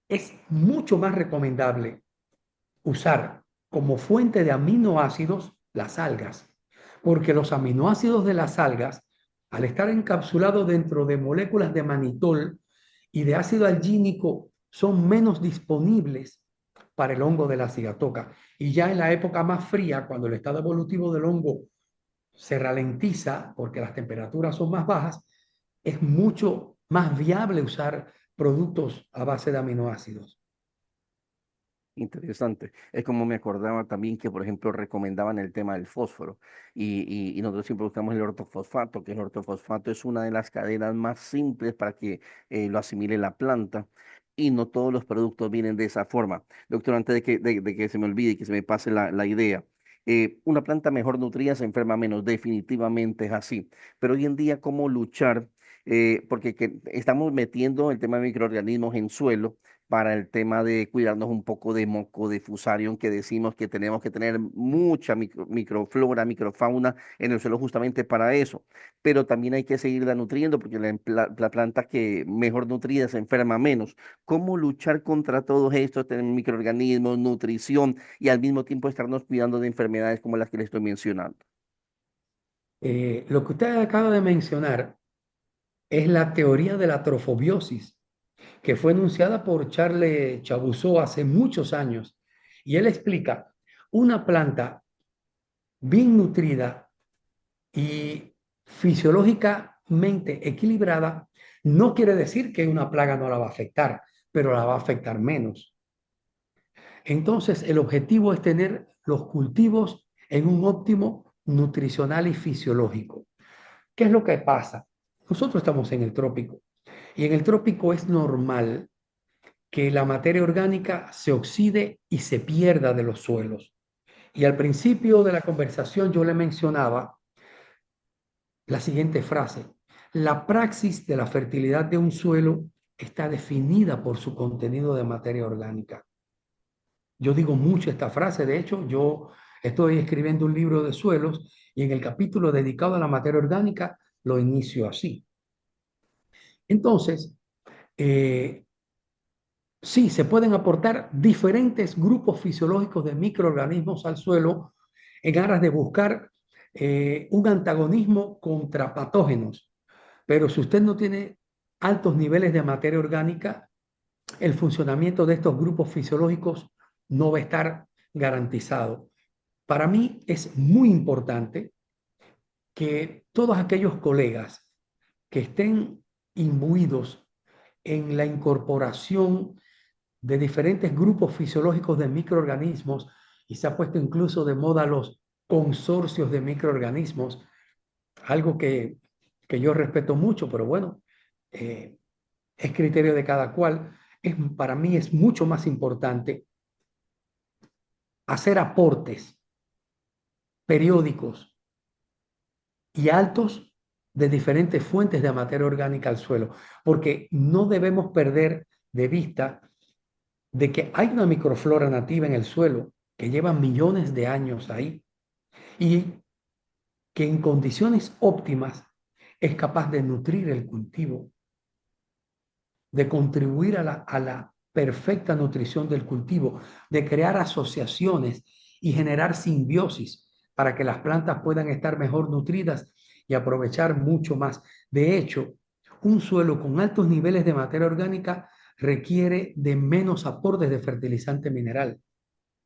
es mucho más recomendable usar como fuente de aminoácidos las algas, porque los aminoácidos de las algas, al estar encapsulados dentro de moléculas de manitol y de ácido algínico, son menos disponibles para el hongo de la cigatoca. Y ya en la época más fría, cuando el estado evolutivo del hongo se ralentiza porque las temperaturas son más bajas, es mucho más viable usar productos a base de aminoácidos. Interesante. Es como me acordaba también que, por ejemplo, recomendaban el tema del fósforo y nosotros siempre buscamos el ortofosfato, que el ortofosfato es una de las cadenas más simples para que lo asimile la planta y no todos los productos vienen de esa forma. Doctor, antes de que se me olvide y que se me pase la idea, una planta mejor nutrida se enferma menos, definitivamente es así. Pero hoy en día, ¿cómo luchar? Porque estamos metiendo el tema de microorganismos en suelo para el tema de cuidarnos un poco de moco, de fusarium, que decimos que tenemos que tener mucha microflora, microfauna en el suelo justamente para eso. Pero también hay que seguirla nutriendo porque la planta que mejor nutrida se enferma menos. ¿Cómo luchar contra todos estos tener microorganismos, nutrición y al mismo tiempo estarnos cuidando de enfermedades como las que le estoy mencionando? Lo que usted acaba de mencionar es la teoría de la trofobiosis, que fue enunciada por Charles Chabouzot hace muchos años. Y él explica, una planta bien nutrida y fisiológicamente equilibrada no quiere decir que una plaga no la va a afectar, pero la va a afectar menos. Entonces, el objetivo es tener los cultivos en un óptimo nutricional y fisiológico. ¿Qué es lo que pasa? Nosotros estamos en el trópico y en el trópico es normal que la materia orgánica se oxide y se pierda de los suelos. Y al principio de la conversación yo le mencionaba la siguiente frase: la praxis de la fertilidad de un suelo está definida por su contenido de materia orgánica. Yo digo mucho esta frase, de hecho, yo estoy escribiendo un libro de suelos y en el capítulo dedicado a la materia orgánica lo inicio así. Entonces, sí, se pueden aportar diferentes grupos fisiológicos de microorganismos al suelo en aras de buscar un antagonismo contra patógenos. Pero si usted no tiene altos niveles de materia orgánica, el funcionamiento de estos grupos fisiológicos no va a estar garantizado. Para mí es muy importante que todos aquellos colegas que estén imbuidos en la incorporación de diferentes grupos fisiológicos de microorganismos, y se ha puesto incluso de moda los consorcios de microorganismos, algo que yo respeto mucho, pero bueno, es criterio de cada cual. Para mí es mucho más importante hacer aportes periódicos y altos de diferentes fuentes de materia orgánica al suelo, porque no debemos perder de vista de que hay una microflora nativa en el suelo que lleva millones de años ahí y que en condiciones óptimas es capaz de nutrir el cultivo, de contribuir a la perfecta nutrición del cultivo, de crear asociaciones y generar simbiosis para que las plantas puedan estar mejor nutridas y aprovechar mucho más. De hecho, un suelo con altos niveles de materia orgánica requiere de menos aportes de fertilizante mineral.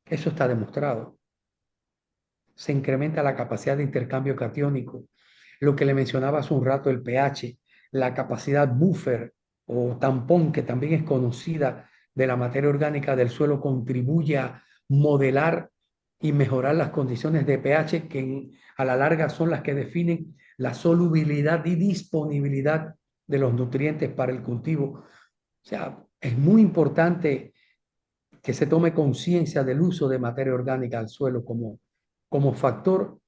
Eso está demostrado. Se incrementa la capacidad de intercambio catiónico. Lo que le mencionaba hace un rato, el pH, la capacidad buffer o tampón, que también es conocida de la materia orgánica del suelo, contribuye a modelar y mejorar las condiciones de pH que a la larga son las que definen la solubilidad y disponibilidad de los nutrientes para el cultivo. O sea, es muy importante que se tome conciencia del uso de materia orgánica al suelo como factor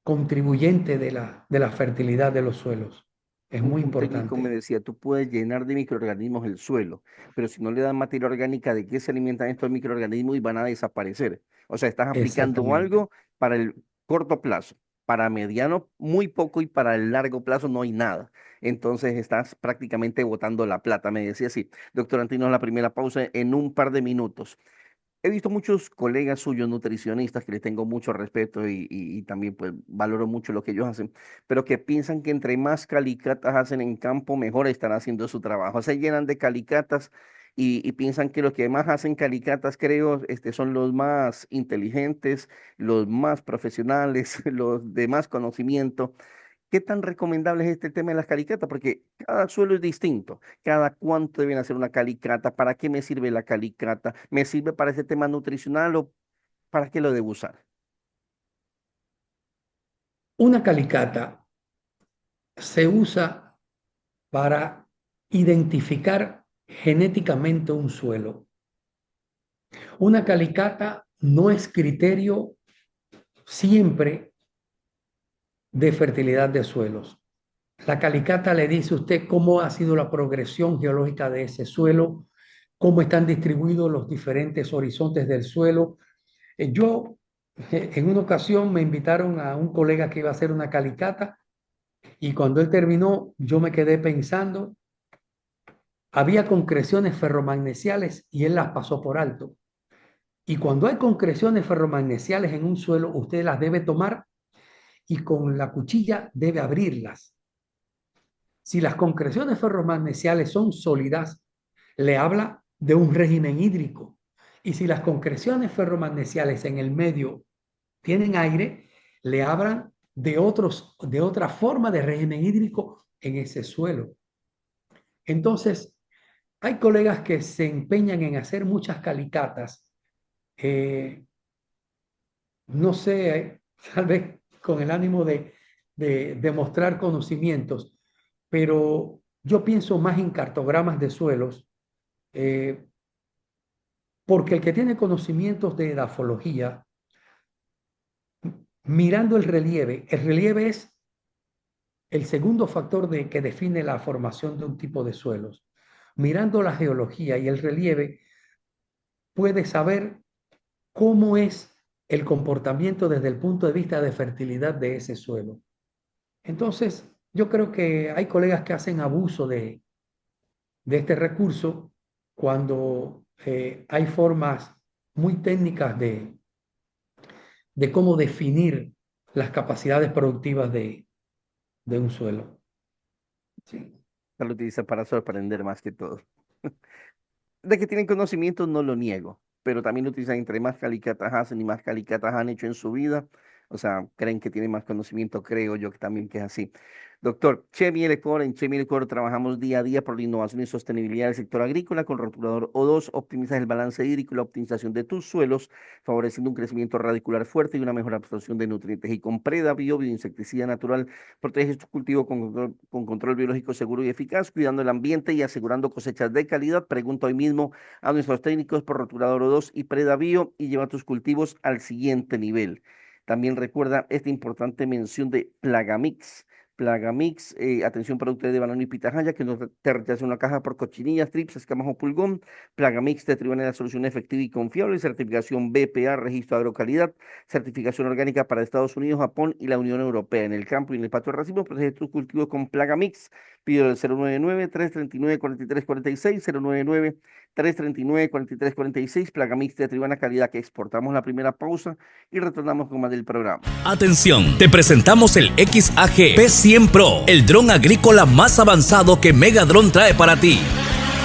contribuyente de la fertilidad de los suelos. Es muy Un técnico me importante. decía, tú puedes llenar de microorganismos el suelo, pero si no le das materia orgánica, ¿de qué se alimentan estos microorganismos y van a desaparecer? O sea, estás aplicando Exactamente. algo para el corto plazo, para mediano muy poco y para el largo plazo no hay nada. Entonces estás prácticamente botando la plata. Me decía así, doctor Antino, la primera pausa en un par de minutos. He visto muchos colegas suyos nutricionistas que les tengo mucho respeto y también pues valoro mucho lo que ellos hacen, pero que piensan que entre más calicatas hacen en campo, mejor están haciendo su trabajo. Se llenan de calicatas y piensan que los que más hacen calicatas, creo, son los más inteligentes, los más profesionales, los de más conocimiento. ¿Qué tan recomendable es este tema de las calicatas? Porque cada suelo es distinto. Cada cuánto deben hacer una calicata, ¿para qué me sirve la calicata? ¿Me sirve para ese tema nutricional o para qué lo debo usar? Una calicata se usa para identificar genéticamente un suelo. Una calicata no es criterio siempre de fertilidad de suelos. La calicata le dice a usted cómo ha sido la progresión geológica de ese suelo, cómo están distribuidos los diferentes horizontes del suelo. Yo, en una ocasión me invitaron a un colega que iba a hacer una calicata y cuando él terminó, yo me quedé pensando, había concreciones ferromagnesiales y él las pasó por alto. Y cuando hay concreciones ferromagnesiales en un suelo, usted las debe tomar y con la cuchilla debe abrirlas. Si las concreciones ferromagnesiales son sólidas, le habla de un régimen hídrico. Y si las concreciones ferromagnesiales en el medio tienen aire, le hablan de otra forma de régimen hídrico en ese suelo. Entonces, hay colegas que se empeñan en hacer muchas calicatas, eh, no sé, tal vez con el ánimo de mostrar conocimientos, pero yo pienso más en cartogramas de suelos, eh, porque el que tiene conocimientos de edafología, mirando el relieve es el segundo factor que define la formación de un tipo de suelos. Mirando la geología y el relieve, puede saber cómo es el comportamiento desde el punto de vista de fertilidad de ese suelo. Entonces, yo creo que hay colegas que hacen abuso de este recurso cuando hay formas muy técnicas de cómo definir las capacidades productivas de un suelo. Sí. Lo utiliza para sorprender más que todo. De que tienen conocimiento, no lo niego, pero también lo utilizan entre más calicatas hacen y más calicatas han hecho en su vida. O sea, creen que tienen más conocimiento, creo yo que también que es así. Doctor, Chemiel Ecuador, en Chemiel Ecuador trabajamos día a día por la innovación y sostenibilidad del sector agrícola. Con rotulador O2 optimizas el balance hídrico y la optimización de tus suelos, favoreciendo un crecimiento radicular fuerte y una mejor absorción de nutrientes. Y con Preda Bio, bioinsecticida natural, proteges tu cultivo con control biológico seguro y eficaz, cuidando el ambiente y asegurando cosechas de calidad. Pregunta hoy mismo a nuestros técnicos por rotulador O2 y Preda Bio y lleva tus cultivos al siguiente nivel. También recuerda esta importante mención de Plagamix. Plagamix, atención productores de banano y pitahaya, que no te rechace una caja por cochinillas, trips, escamas o pulgón. Plagamix te atribuye la solución efectiva y confiable, certificación BPA, registro de agrocalidad, certificación orgánica para Estados Unidos, Japón y la Unión Europea. En el campo y en el patio de racimo, protege tus cultivos con Plagamix. Pido el 099-339-4346, 099-339-4346, plaga mixta de tribana calidad, que exportamos la primera pausa y retornamos con más del programa. Atención, te presentamos el XAG P100 Pro, el dron agrícola más avanzado que Megadron trae para ti.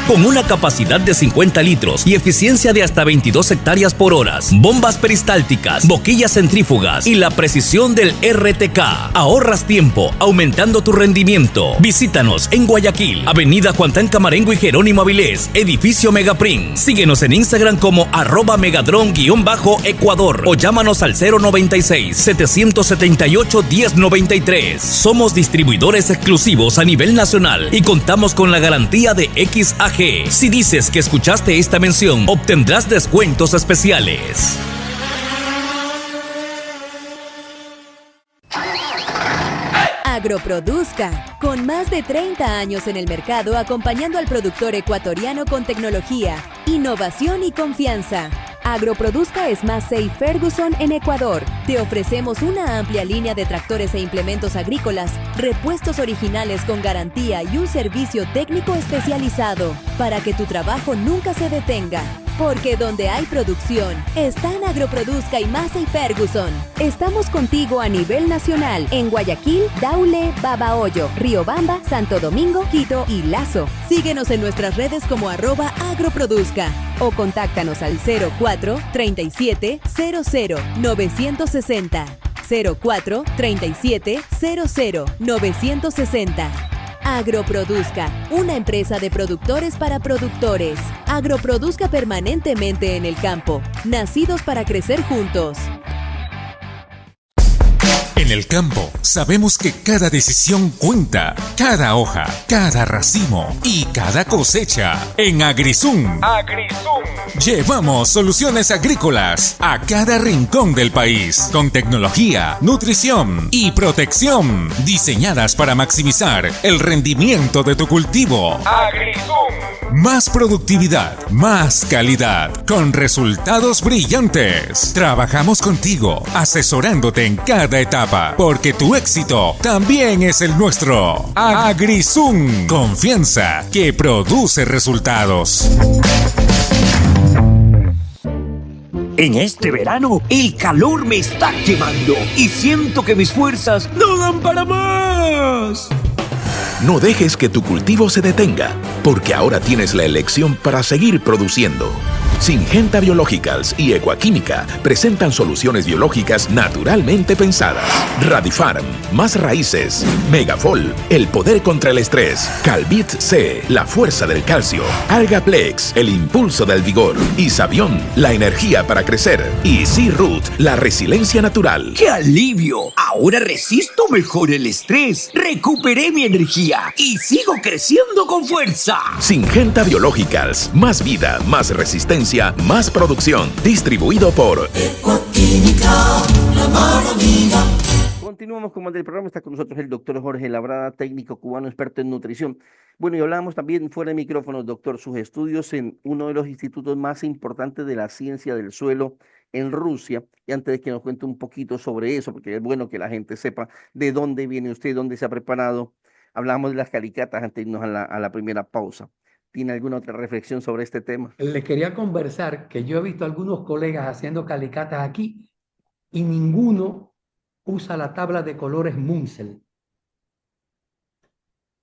Con una capacidad de 50 litros y eficiencia de hasta 22 hectáreas por hora, bombas peristálticas, boquillas centrífugas y la precisión del RTK. Ahorras tiempo, aumentando tu rendimiento. Visítanos en Guayaquil, Avenida Juan Tanca Marengo y Jerónimo Avilés, edificio Megaprint. Síguenos en Instagram como @megadron_Ecuador o llámanos al 096-778-1093. Somos distribuidores exclusivos a nivel nacional y contamos con la garantía de XAG. Si dices que escuchaste esta mención, obtendrás descuentos especiales. Agroproduzca, con más de 30 años en el mercado acompañando al productor ecuatoriano con tecnología, innovación y confianza. Agroproduzca es Massey Ferguson en Ecuador. Te ofrecemos una amplia línea de tractores e implementos agrícolas, repuestos originales con garantía y un servicio técnico especializado para que tu trabajo nunca se detenga. Porque donde hay producción, están Agroproduzca y Massey Ferguson. Estamos contigo a nivel nacional en Guayaquil, Daule, Babahoyo, Riobamba, Santo Domingo, Quito y Lazo. Síguenos en nuestras redes como @agroproduzca o contáctanos al 04 37 00 960. 04 37 00 960. Agroproduzca, una empresa de productores para productores. Agroproduzca permanentemente en el campo, nacidos para crecer juntos. En el campo, sabemos que cada decisión cuenta, cada hoja, cada racimo y cada cosecha. En AgriZoom, llevamos soluciones agrícolas a cada rincón del país, con tecnología, nutrición y protección, diseñadas para maximizar el rendimiento de tu cultivo. Más productividad, más calidad, con resultados brillantes. Trabajamos contigo, asesorándote en cada etapa, porque tu éxito también es el nuestro. AgriZoom, confianza que produce resultados. En este verano, el calor me está quemando y siento que mis fuerzas no dan para más. No dejes que tu cultivo se detenga, porque ahora tienes la elección para seguir produciendo. Syngenta Biologicals y Ecuaquímica presentan soluciones biológicas naturalmente pensadas. Radifarm, más raíces. Megafol, el poder contra el estrés. Calbit C, la fuerza del calcio. Algaplex, el impulso del vigor. Y Savion, la energía para crecer. Y C-Root, la resiliencia natural. ¡Qué alivio! Ahora resisto mejor el estrés, recuperé mi energía y sigo creciendo con fuerza. Syngenta Biologicals, más vida, más resistencia, más producción. Distribuido por Ecuaquímica, la mano amiga. Continuamos con más del programa. Está con nosotros el doctor Jorge Labrada, técnico cubano, experto en nutrición. Bueno, y hablábamos también fuera de micrófonos, doctor, sus estudios en uno de los institutos más importantes de la ciencia del suelo en Rusia. Y antes de que nos cuente un poquito sobre eso, porque es bueno que la gente sepa de dónde viene usted, dónde se ha preparado. Hablamos de las calicatas antes de irnos a la primera pausa. ¿Tiene alguna otra reflexión sobre este tema? Les quería conversar que yo he visto algunos colegas haciendo calicatas aquí y ninguno usa la tabla de colores Munsell.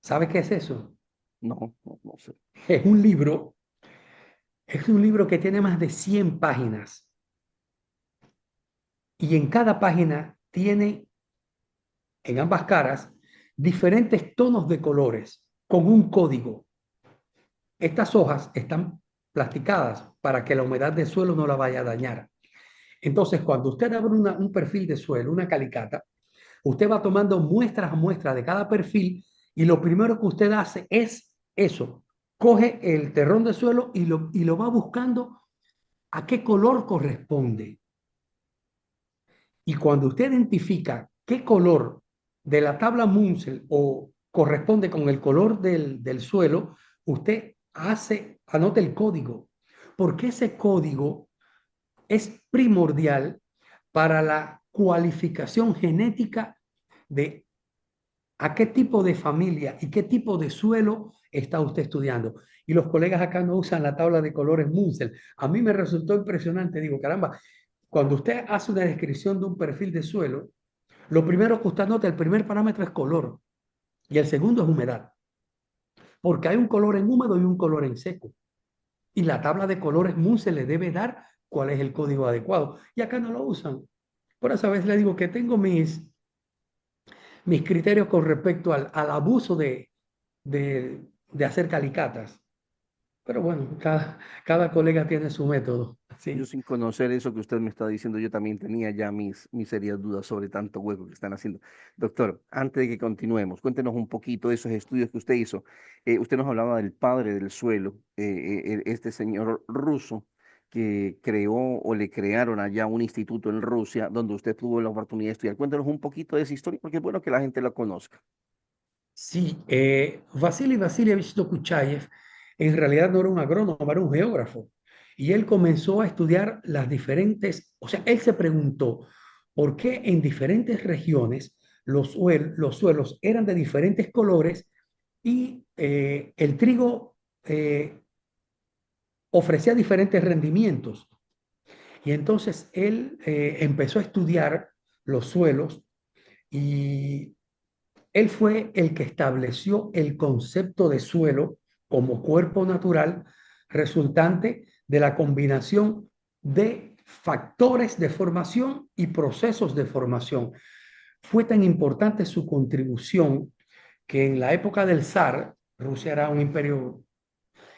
¿Sabe qué es eso? No sé. Es un libro que tiene más de 100 páginas y en cada página tiene en ambas caras diferentes tonos de colores con un código. Estas hojas están plasticadas para que la humedad del suelo no la vaya a dañar. Entonces, cuando usted abre un perfil de suelo, una calicata, usted va tomando muestras a muestras de cada perfil y lo primero que usted hace es eso. Coge el terrón de suelo y lo va buscando a qué color corresponde. Y cuando usted identifica qué color de la tabla Munsell o corresponde con el color del suelo, usted anota el código, porque ese código es primordial para la cualificación genética de a qué tipo de familia y qué tipo de suelo está usted estudiando. Y los colegas acá no usan la tabla de colores Munsell. A mí me resultó impresionante. Digo, caramba, cuando usted hace una descripción de un perfil de suelo, lo primero que usted nota, el primer parámetro es color y el segundo es humedad, porque hay un color en húmedo y un color en seco. Y la tabla de colores Munsell le debe dar cuál es el código adecuado. Y acá no lo usan. Por esa vez le digo que tengo mis criterios con respecto al abuso de hacer calicatas. Pero bueno, cada colega tiene su método. Yo Sí. sin conocer eso que usted me está diciendo, yo también tenía ya mis serias dudas sobre tanto hueco que están haciendo. Doctor, antes de que continuemos, cuéntenos un poquito de esos estudios que usted hizo. Usted nos hablaba del padre del suelo, este señor ruso que creó o le crearon allá un instituto en Rusia donde usted tuvo la oportunidad de estudiar. Cuéntenos un poquito de esa historia porque es bueno que la gente la conozca. Sí, Vasily Vasilievich Dokuchayev en realidad no era un agrónomo, era un geógrafo. Y él comenzó a estudiar las diferentes, o sea, él se preguntó por qué en diferentes regiones los suelos eran de diferentes colores y el trigo ofrecía diferentes rendimientos. Y entonces él empezó a estudiar los suelos y él fue el que estableció el concepto de suelo como cuerpo natural resultante de la combinación de factores de formación y procesos de formación. Fue tan importante su contribución que en la época del zar, Rusia era un imperio,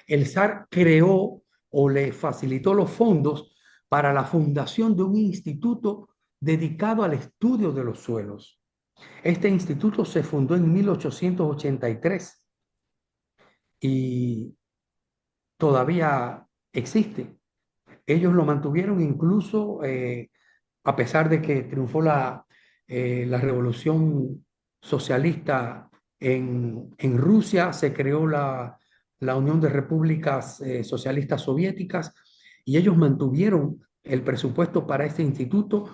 el zar creó o le facilitó los fondos para la fundación de un instituto dedicado al estudio de los suelos. Este instituto se fundó en 1883 y todavía existe. Ellos lo mantuvieron incluso a pesar de que triunfó la revolución socialista en Rusia, se creó la Unión de Repúblicas Socialistas Soviéticas y ellos mantuvieron el presupuesto para este instituto.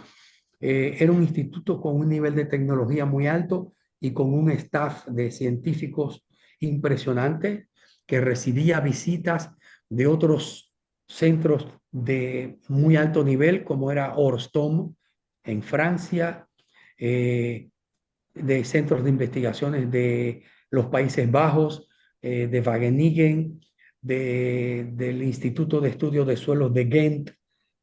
Era un instituto con un nivel de tecnología muy alto y con un staff de científicos impresionante que recibía visitas de otros centros de muy alto nivel, como era Orstom en Francia, de centros de investigaciones de los Países Bajos, de Wageningen, del Instituto de Estudios de Suelos de Ghent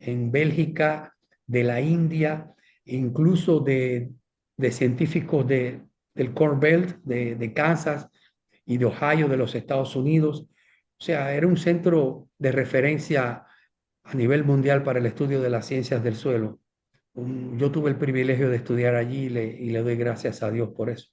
en Bélgica, de la India, incluso de científicos del Corn Belt, de Kansas y de Ohio, de los Estados Unidos. O sea, era un centro de referencia a nivel mundial para el estudio de las ciencias del suelo. Yo tuve el privilegio de estudiar allí y le doy gracias a Dios por eso.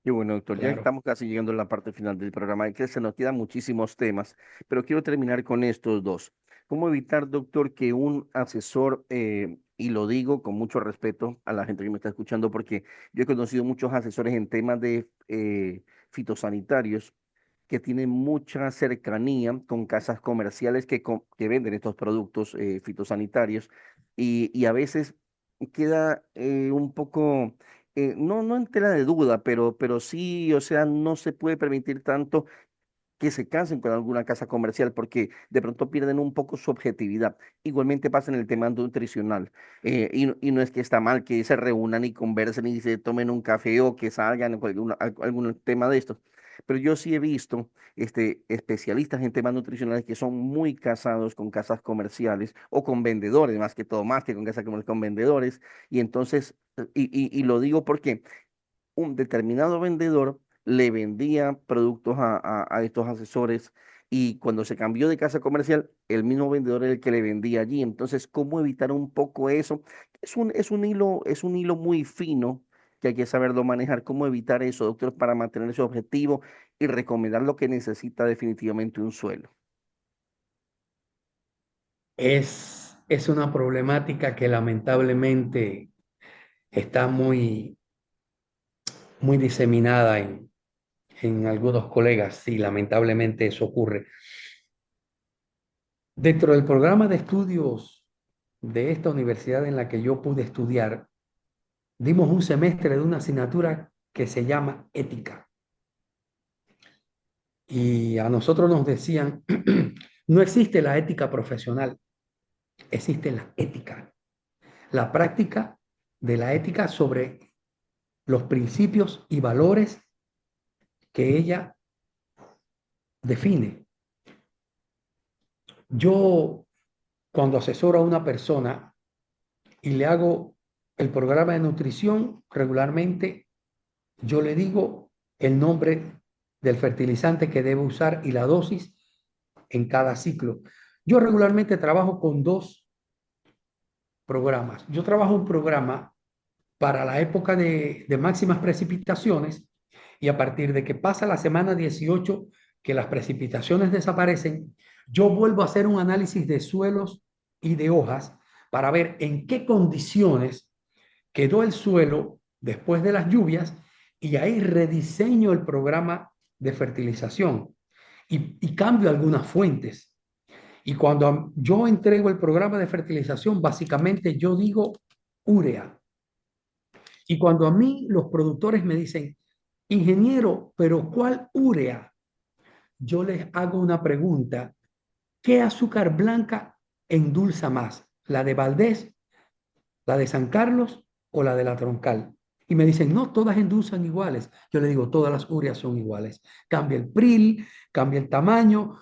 Y bueno, doctor, ya Claro. estamos casi llegando a la parte final del programa, y que se nos quedan muchísimos temas, pero quiero terminar con estos dos. ¿Cómo evitar, doctor, que un asesor, y lo digo con mucho respeto a la gente que me está escuchando, porque yo he conocido muchos asesores en temas de fitosanitarios que tienen mucha cercanía con casas comerciales que venden estos productos fitosanitarios y a veces queda un poco no en tela de duda, pero sí, o sea, no se puede permitir tanto que se cansen con alguna casa comercial porque de pronto pierden un poco su objetividad. Igualmente pasa en el tema nutricional. Y no es que está mal que se reúnan y conversen y se tomen un café o que salgan o algún tema de estos. Pero yo sí he visto especialistas en temas nutricionales que son muy casados con casas comerciales o con vendedores, más que todo, más que con casas comerciales, con vendedores. Y entonces, y lo digo porque un determinado vendedor le vendía productos a estos asesores y cuando se cambió de casa comercial, el mismo vendedor era el que le vendía allí. Entonces, ¿cómo evitar un poco eso? Es un hilo muy fino que hay que saberlo manejar. ¿Cómo evitar eso, doctor, para mantener ese objetivo y recomendar lo que necesita definitivamente un suelo? Es una problemática que lamentablemente está muy diseminada en algunos colegas. Sí, lamentablemente eso ocurre. Dentro del programa de estudios de esta universidad en la que yo pude estudiar, dimos un semestre de una asignatura que se llama ética. Y a nosotros nos decían, no existe la ética profesional, existe la ética, la práctica de la ética sobre los principios y valores que ella define. Yo, cuando asesoro a una persona y le hago el programa de nutrición, regularmente yo le digo el nombre del fertilizante que debe usar y la dosis en cada ciclo. Yo regularmente trabajo con dos programas. Yo trabajo un programa para la época de máximas precipitaciones y a partir de que pasa la semana 18, que las precipitaciones desaparecen, yo vuelvo a hacer un análisis de suelos y de hojas para ver en qué condiciones quedó el suelo después de las lluvias y ahí rediseño el programa de fertilización y cambio algunas fuentes. Y cuando yo entrego el programa de fertilización, básicamente yo digo urea. Y cuando a mí los productores me dicen, ingeniero, pero ¿cuál urea? Yo les hago una pregunta. ¿Qué azúcar blanca endulza más? ¿La de Valdés, la de San Carlos o la de la Troncal? Y me dicen, no, todas endulzan iguales. Yo le digo, todas las ureas son iguales. Cambia el pril, cambia el tamaño,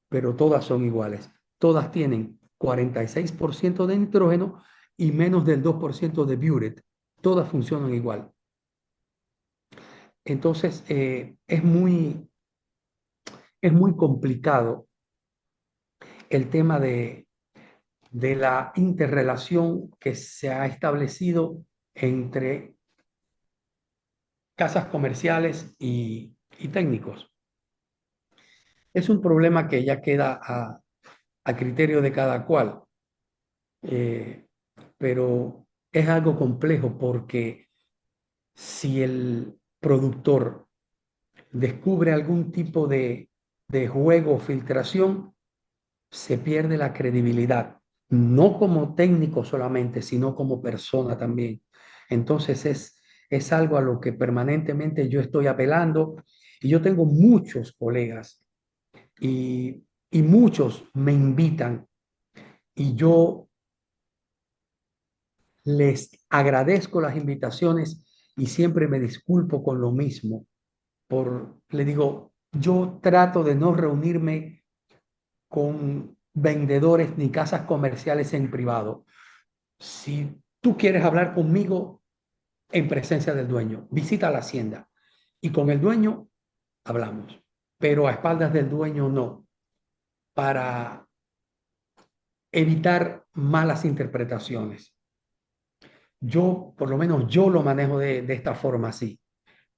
pero todas son iguales. Todas tienen 46% de nitrógeno y menos del 2% de biuret. Todas funcionan igual. Entonces, es muy complicado el tema de la interrelación que se ha establecido entre casas comerciales y técnicos. Es un problema que ya queda a criterio de cada cual, pero es algo complejo porque si el productor descubre algún tipo de juego o filtración, se pierde la credibilidad, no como técnico solamente, sino como persona también. Entonces es algo a lo que permanentemente yo estoy apelando y yo tengo muchos colegas y muchos me invitan y yo les agradezco las invitaciones y siempre me disculpo con lo mismo. Le digo, yo trato de no reunirme con vendedores ni casas comerciales en privado. Si tú quieres hablar conmigo en presencia del dueño, visita la hacienda y con el dueño hablamos, pero a espaldas del dueño no, para evitar malas interpretaciones. Yo, por lo menos yo lo manejo de esta forma así.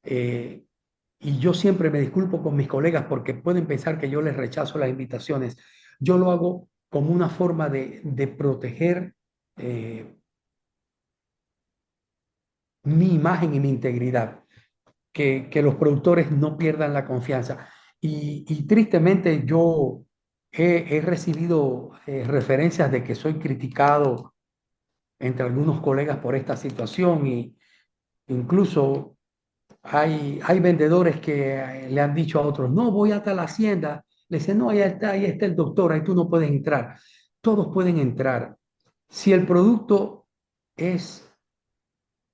Y yo siempre me disculpo con mis colegas porque pueden pensar que yo les rechazo las invitaciones. Yo lo hago como una forma de proteger mi imagen y mi integridad, que los productores no pierdan la confianza. Y tristemente yo he recibido referencias de que soy criticado entre algunos colegas por esta situación y incluso hay vendedores que le han dicho a otros, no, voy hasta la hacienda. Le dicen, no, ahí está el doctor, ahí tú no puedes entrar. Todos pueden entrar. Si el producto es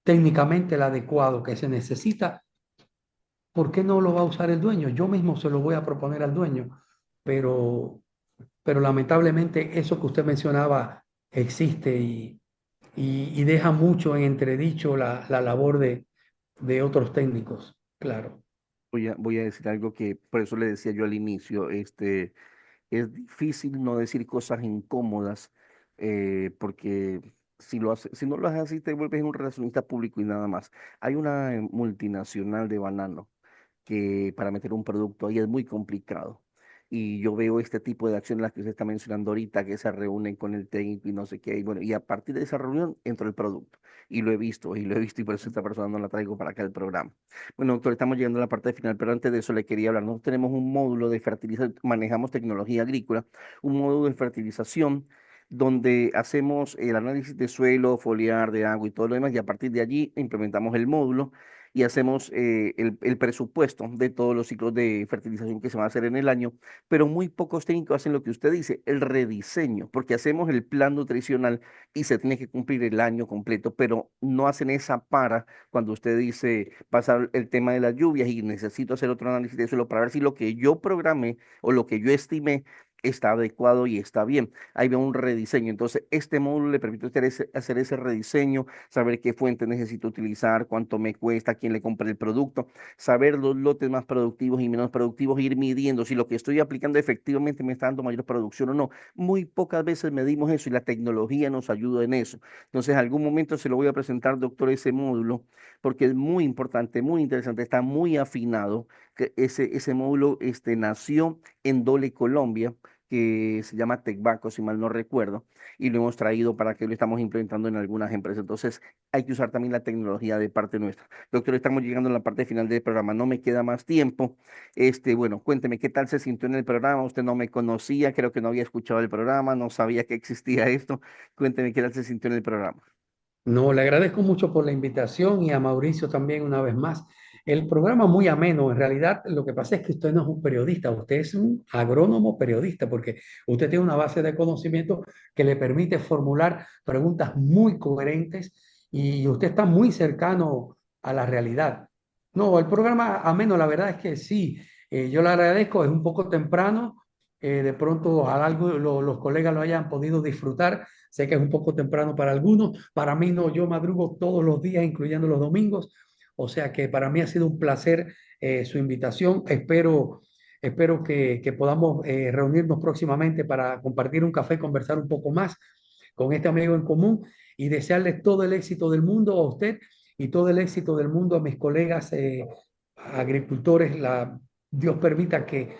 técnicamente el adecuado que se necesita, ¿por qué no lo va a usar el dueño? Yo mismo se lo voy a proponer al dueño, pero lamentablemente eso que usted mencionaba existe y deja mucho en entredicho la labor de otros técnicos, claro. Voy a decir algo que por eso le decía yo al inicio, es difícil no decir cosas incómodas, porque si no lo haces así, te vuelves un relacionista público y nada más. Hay una multinacional de banano que para meter un producto ahí es muy complicado. Y yo veo este tipo de acciones, las que usted está mencionando ahorita, que se reúnen con el técnico y no sé qué. Y bueno, y a partir de esa reunión entra el producto. Y lo he visto, y por eso esta persona no la traigo para acá al programa. Bueno, doctor, estamos llegando a la parte final, pero antes de eso le quería hablar. Nosotros tenemos un módulo de fertilización, manejamos tecnología agrícola, un módulo de fertilización donde hacemos el análisis de suelo, foliar, de agua y todo lo demás, y a partir de allí implementamos el módulo y hacemos el presupuesto de todos los ciclos de fertilización que se van a hacer en el año, pero muy pocos técnicos hacen lo que usted dice, el rediseño, porque hacemos el plan nutricional y se tiene que cumplir el año completo, pero no hacen esa para cuando usted dice pasar el tema de las lluvias y necesito hacer otro análisis de suelo para ver si lo que yo programé o lo que yo estimé está adecuado y está bien. Ahí veo un rediseño. Entonces, este módulo le permite hacer ese rediseño, saber qué fuente necesito utilizar, cuánto me cuesta, quién le compra el producto, saber los lotes más productivos y menos productivos, ir midiendo si lo que estoy aplicando efectivamente me está dando mayor producción o no. Muy pocas veces medimos eso y la tecnología nos ayuda en eso. Entonces, en algún momento se lo voy a presentar, doctor, ese módulo, porque es muy importante, muy interesante, está muy afinado. Que ese módulo nació en Dole, Colombia, que se llama Tecbaco, si mal no recuerdo, y lo hemos traído para que lo estamos implementando en algunas empresas. Entonces, hay que usar también la tecnología de parte nuestra. Doctor, estamos llegando a la parte final del programa, no me queda más tiempo. Bueno, cuénteme, ¿qué tal se sintió en el programa? Usted no me conocía, creo que no había escuchado el programa, no sabía que existía esto. Cuénteme, ¿qué tal se sintió en el programa? No, le agradezco mucho por la invitación y a Mauricio también una vez más. El programa muy ameno, en realidad lo que pasa es que usted no es un periodista, usted es un agrónomo periodista, porque usted tiene una base de conocimiento que le permite formular preguntas muy coherentes y usted está muy cercano a la realidad. No, el programa ameno, la verdad es que sí, yo le agradezco, es un poco temprano, de pronto ojalá los colegas lo hayan podido disfrutar. Sé que es un poco temprano para algunos, para mí no, yo madrugo todos los días, incluyendo los domingos, o sea que para mí ha sido un placer su invitación. Espero que podamos reunirnos próximamente para compartir un café, conversar un poco más con este amigo en común y desearles todo el éxito del mundo a usted y todo el éxito del mundo a mis colegas agricultores. Dios permita que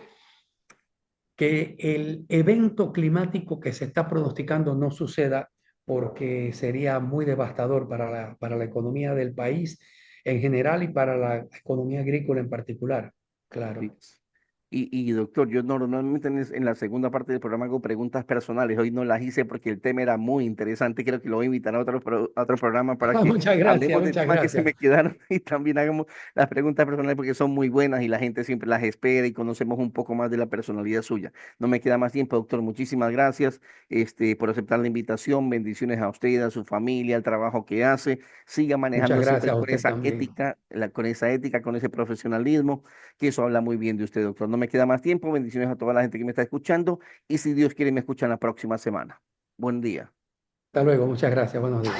el evento climático que se está pronosticando no suceda, porque sería muy devastador para la economía del país en general y para la economía agrícola en particular. Claro. Sí. Y doctor, yo normalmente en la segunda parte del programa hago preguntas personales. Hoy no las hice porque el tema era muy interesante. Creo que lo voy a invitar a otro programa para que Muchas gracias, hablemos de muchas temas que se gracias. me quedaron y también hagamos las preguntas personales porque son muy buenas y la gente siempre las espera y conocemos un poco más de la personalidad suya. No me queda más tiempo, doctor. Muchísimas gracias por aceptar la invitación. Bendiciones a usted, a su familia, al trabajo que hace. Siga manejando Muchas siempre gracias a con usted esa también. ética, con ese profesionalismo, que eso habla muy bien de usted, doctor. No me queda más tiempo. Bendiciones a toda la gente que me está escuchando y si Dios quiere me escuchan la próxima semana. Buen día. Hasta luego, muchas gracias, buenos días.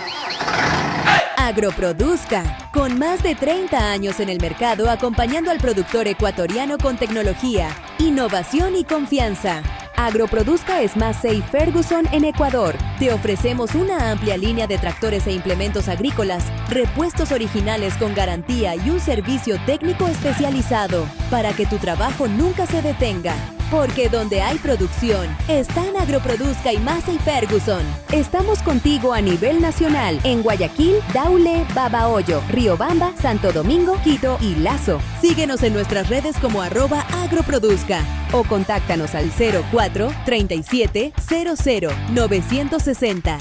Agroproduzca, con más de 30 años en el mercado acompañando al productor ecuatoriano con tecnología, innovación y confianza. Agroproduzca es Massey Ferguson en Ecuador. Te ofrecemos una amplia línea de tractores e implementos agrícolas, repuestos originales con garantía y un servicio técnico especializado para que tu trabajo nunca se detenga. Porque donde hay producción, están Agroproduzca y Massey Ferguson. Estamos contigo a nivel nacional en Guayaquil, Daule, Babahoyo, Riobamba, Santo Domingo, Quito y Lazo. Síguenos en nuestras redes como @agroproduzca o contáctanos al 04 37 00 960.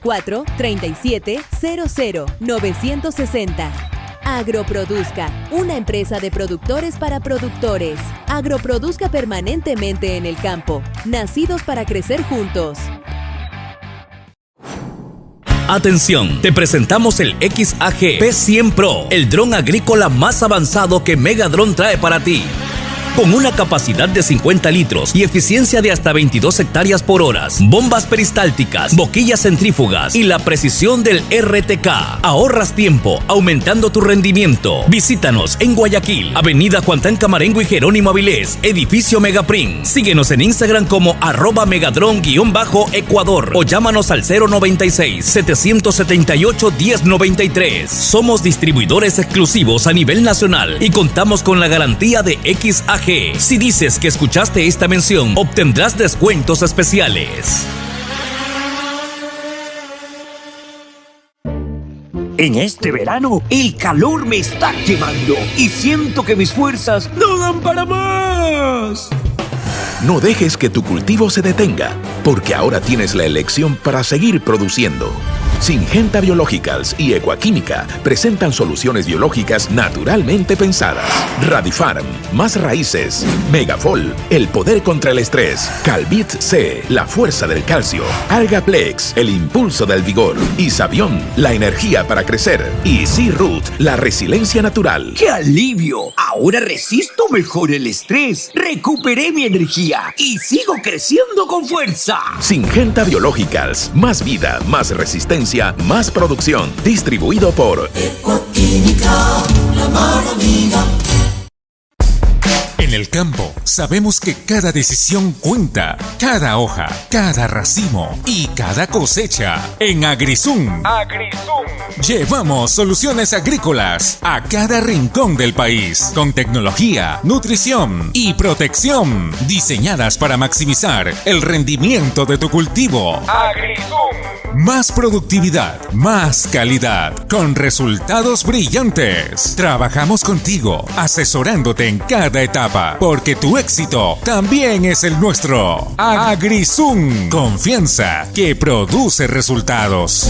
04 37 00 960. Agroproduzca, una empresa de productores para productores. Agroproduzca permanentemente en el campo, nacidos para crecer juntos. Atención, te presentamos el XAG P100 Pro, el dron agrícola más avanzado que Megadron trae para ti. Con una capacidad de 50 litros y eficiencia de hasta 22 hectáreas por hora, bombas peristálticas, boquillas centrífugas y la precisión del RTK. Ahorras tiempo, aumentando tu rendimiento. Visítanos en Guayaquil, Avenida Juan Tan Camarengo y Jerónimo Avilés, edificio Megaprint. Síguenos en Instagram como @megadron_Ecuador o llámanos al 096-778-1093. Somos distribuidores exclusivos a nivel nacional y contamos con la garantía de XAG. Si dices que escuchaste esta mención, obtendrás descuentos especiales. En este verano, el calor me está quemando y siento que mis fuerzas no dan para más. No dejes que tu cultivo se detenga, porque ahora tienes la elección para seguir produciendo. Syngenta Biologicals y Equaquímica presentan soluciones biológicas naturalmente pensadas. Radifarm, más raíces. Megafol, el poder contra el estrés. Calvit C, la fuerza del calcio. Algaplex, el impulso del vigor. Isabión, la energía para crecer. Y C-Root, la resiliencia natural. ¡Qué alivio! Ahora resisto mejor el estrés, recuperé mi energía y sigo creciendo con fuerza. Syngenta Biologicals, más vida, más resistencia, más producción. Distribuido por Equaquímica, la mano amiga. En el campo sabemos que cada decisión cuenta, cada hoja, cada racimo y cada cosecha. En AgriZoom llevamos soluciones agrícolas a cada rincón del país, con tecnología, nutrición y protección, diseñadas para maximizar el rendimiento de tu cultivo. AgriZoom. Más productividad, más calidad, con resultados brillantes. Trabajamos contigo, asesorándote en cada etapa, porque tu éxito también es el nuestro. AgriZoom, confianza que produce resultados.